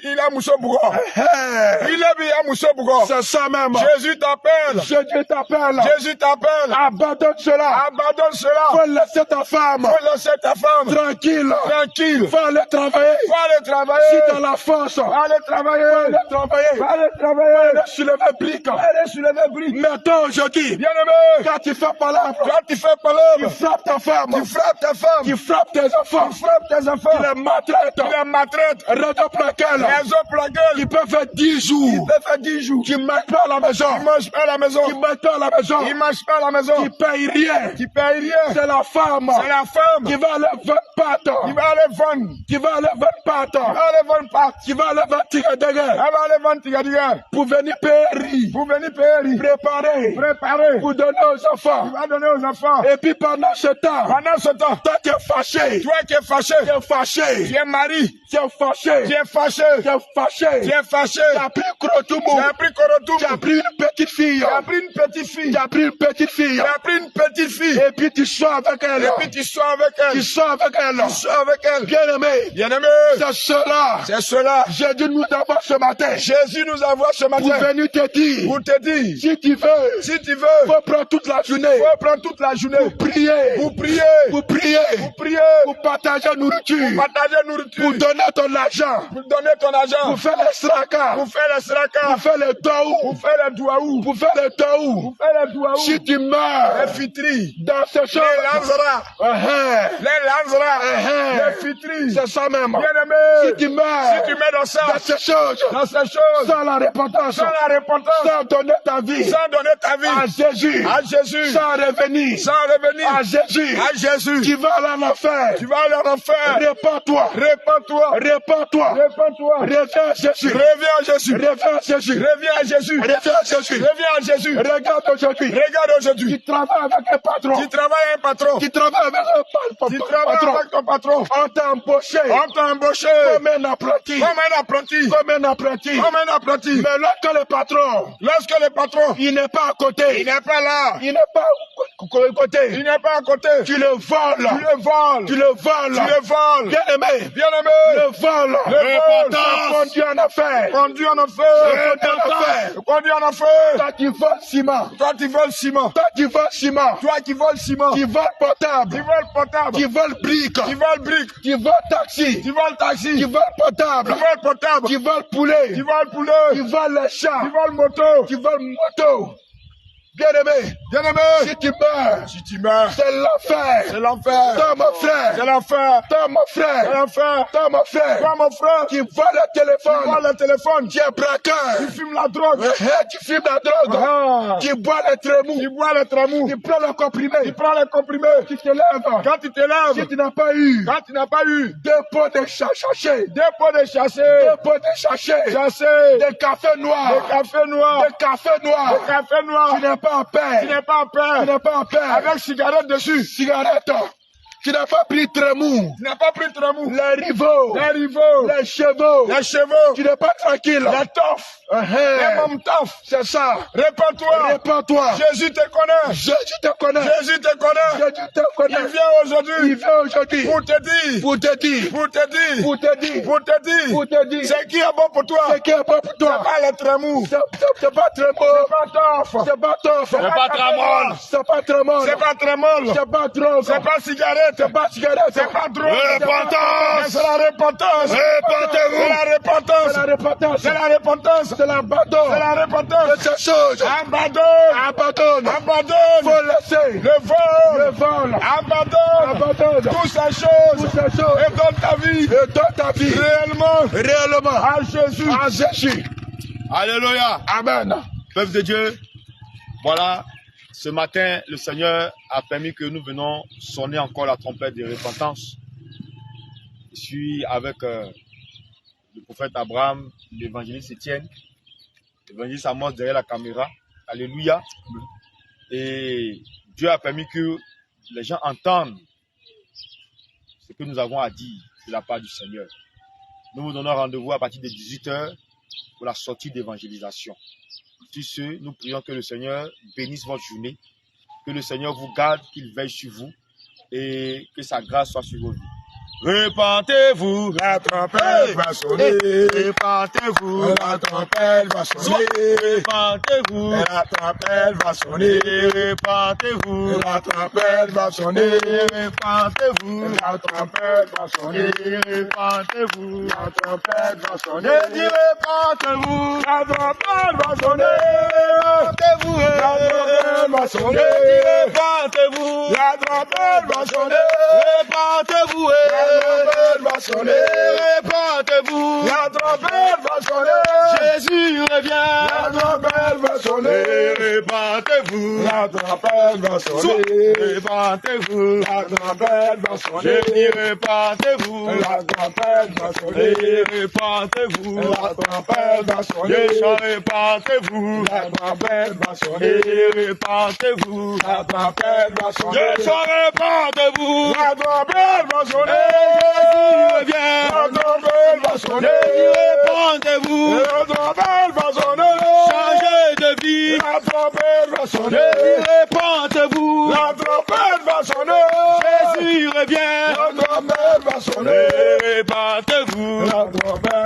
Il a mousso bourgon. Hey, Il a mousso bourgon. c'est ça même. Jésus t'appelle. Jésus t'appelle. Jésus t'appelle. Abandonne cela. Abandonne cela. Faut laisser ta femme Faut laisser ta femme tranquille. tranquille. Faut aller travailler. Faut aller travailler. Si t'as la force, Faut aller travailler. faut aller travailler. Faut aller travailler. Aller soulever brique. Aller soulever brique. Maintenant aujourd'hui, Bien-aimé, quand tu fais palabre, toi tu fais tu palabre. frappes ta femme, Tu frappes ta femme. tu frappes tes enfants, Tu frappes tes tu enfants. les maltraites. Tu les maltraites. Raison pour laquelle Raison pour laquelle ils peuvent faire 10 il jours, peut faire 10 jours. qui ne mangent pas à la maison, Il mange pas à la maison. qui ne mangent pas à la maison, Il mange pas à la maison. qui ne payent rien. Qui paye rien. C'est la femme C'est la femme qui va aller vendre pâte, qui va aller vendre. qui va aller vendre pâte, Elle va aller vendre pâte. qui va aller vendre tirer de Elle guerre va aller vendre tigadiga. pour venir payer riz, Pour venir payer. préparer, Préparer. pour donner aux enfants. Tu vas donner aux enfants. Et puis pendant ce temps, Pendant ce temps, toi qui es fâché, toi qui es fâché, tu es fâché, tu es mari, tu es fâché, tu es fâché, tu es fâché, tu es fâché, tu as pris Krotoumou, tu as pris Korotoum, tu as pris une petite fille, tu as pris une petite fille, tu as pris une petite fille, tu as pris une petite fille, et puis tu sors avec elle, et puis tu sors avec elle, tu sors avec elle, tu sors avec elle. bien aimé, Bien-aimé, Bien-aimés, c'est cela. c'est cela. Jésus nous envoie ce matin. Jésus nous envoie ce Pour matin venir te dire. pour te dire, Si tu veux. si tu veux, Faut prendre toute la journée. faut prendre toute la journée Pour prier. pour prier, Pour prier. pour prier, Pour partager nourriture. partager nourriture, Pour donner ton argent. pour donner ton argent, Pour faire les stracas. pour faire les srakas, Pour faire les taous. pour faire les douaous, Pour faire les taous. pour faire les douaous, Si tu les meurs fitris, dans ces choses. les lanzara, les lanzara, les fitris. C'est ça même. Bien-aimé, Si tu meurs si tu mets dans ça, dans ces choses. dans ces choses, Sans la repentance. sans la repentance, Sans donner ta vie. sans donner ta vie À Jésus. à Jésus, Sans revenir. sans revenir À Jésus. à Jésus, Tu vas aller en enfer. tu vas aller en enfer. Répands-toi. Répands-toi, Répands-toi. répands-toi, Reviens à Jésus. reviens à Jésus, Reviens à Jésus. reviens à Jésus, Reviens à Jésus. reviens à Jésus. Regarde aujourd'hui. Regarde aujourd'hui, Tu travailles avec un patron. tu travailles un patron, Tu travailles avec un tu patron. travailles avec ton patron, On t'a embauché on t'a embauché comme un apprenti. comme un apprenti, Comme un apprenti. comme un apprenti. Mais lorsque le patron, Lorsque le patron, il n'est pas à côté. il n'est pas là, Il n'est pas à côté. il n'est pas à côté, Tu le voles. tu le voles, Tu le voles. tu le voles. Bien aimé. Bien-aimé, Le vol. le vol, Ça conduit en affaire. conduit en enfer, conduit en enfer. Toi qui voles ciment. Toi qui voles ciment, Toi qui voles ciment. toi qui voles ciment, Qui voles qui portable. voles portable, Qui voles brique. qui voles brique, Qui voles taxi. qui voles taxi, Qui voles portable. qui voles portable, Qui voles poulet. qui voles poulet, Qui voles les chats. qui voles moto. Qui voles moto. Bien aimé. Bien-aimé, Si tu meurs, si tu meurs, c'est l'enfer. c'est l'enfer, Toi mon frère. c'est l'enfer, Toi mon c'est frère. l'enfer. Toi mon frère. Toi mon frère, Qui vole le tu téléphone. voles le téléphone, Qui est braqueur. tu fumes la drogue, Tu fumes la drogue. ah, Qui boit les trémous. tu bois le tramou, Tu prends le comprimé. tu prends les comprimés. Tu te lèves. Quand tu te Si lèves, tu n'as pas eu quand tu n'as pas eu 2 pots de sachets, deux pots de chassé, 2 pots de sachets, chassé, des cafés noirs, des cafés noirs, des cafés des noirs, cafés noirs, tu n'es pas en tu paix, n'es pas en tu paix, n'es pas en paix, avec cigarette dessus, cigarette, tu n'as pas pris trémous, tu n'as pas pris tramou, les rivaux, les rivaux, les chevaux, les chevaux, tu n'es pas tranquille, les toffes, les momtafs. c'est ça, Répands-toi, répands-toi, Jésus te connaît, Jésus te connaît, Jésus te connaît, Jésus te il connaît, vient aujourd'hui il vient aujourd'hui pour te dire, pour te dire, pour te dire, pour te dire, pour te dire, pour te dire, ce qui est bon pour toi, ce qui est bon pour toi, pas le tramou, c'est pas trémous, c'est pas toff, c'est pas tof, c'est pas tramol, c'est pas trémol, c'est pas tramol, c'est pas drogue, c'est pas cigarette, c'est pas cigarette, c'est pas drogue, Repentance. c'est la repentance, Repentez-vous. c'est la repentance, c'est la repentance, c'est la repentance, c'est l'abandon c'est la repentance, de ces choses. abandonne, Abandonne, abandonne, faut laisser le vol, le vol, abandonne, abandonne toutes ces toutes choses, ces choses et donne ta vie, et donne ta vie réellement, à Jésus. Jésus. Alléluia. Amen. Peuple de Dieu, voilà, ce matin, le Seigneur a permis que nous venons sonner encore la trompette de repentance. Je suis avec le prophète Abraham, l'évangéliste Étienne, l'évangéliste Amos derrière la caméra. Alléluia. Et Dieu a permis que les gens entendent ce que nous avons à dire de la part du Seigneur. Nous vous donnons rendez-vous à partir de 18h pour la sortie d'évangélisation. Sur ce, nous prions que le Seigneur bénisse votre journée, que le Seigneur vous garde, qu'il veille sur vous et que sa grâce soit sur vos vies. Repentez-vous, La trompette va sonner, repentez-vous, la trompette va sonner, repentez-vous, la trompette va sonner, repentez-vous, la trompette va sonner, repentez-vous, la trompette va sonner, repentez-vous, la trompette va sonner, je dis repentez-vous, la trompette va sonner, repentez-vous, la trompette va je sonner, dis repentez-vous, la trompette va sonner, repentez-vous, la trompette va sonner, repentez-vous, la trompette va sonner, Jésus revient, la trompette va sonner, repentez-vous, la trompette va sonner, repentez-vous, la trompette va je sonner, dis repentez-vous, la trompette va sonner, repentez-vous, la trompette va sonner, Yeshua, repentez-vous, la trompette va sonner, repentez-vous, la trompette va sonner, Yeshua, repentez-vous, la trompette va sonner, Jésus revient, la trompette va sonner, repentez-vous, la trompette va sonner, changez de vie, la trompette va sonner, repentez-vous, la trompette va sonner, Jésus revient, la trompette va sonner, repentez-vous.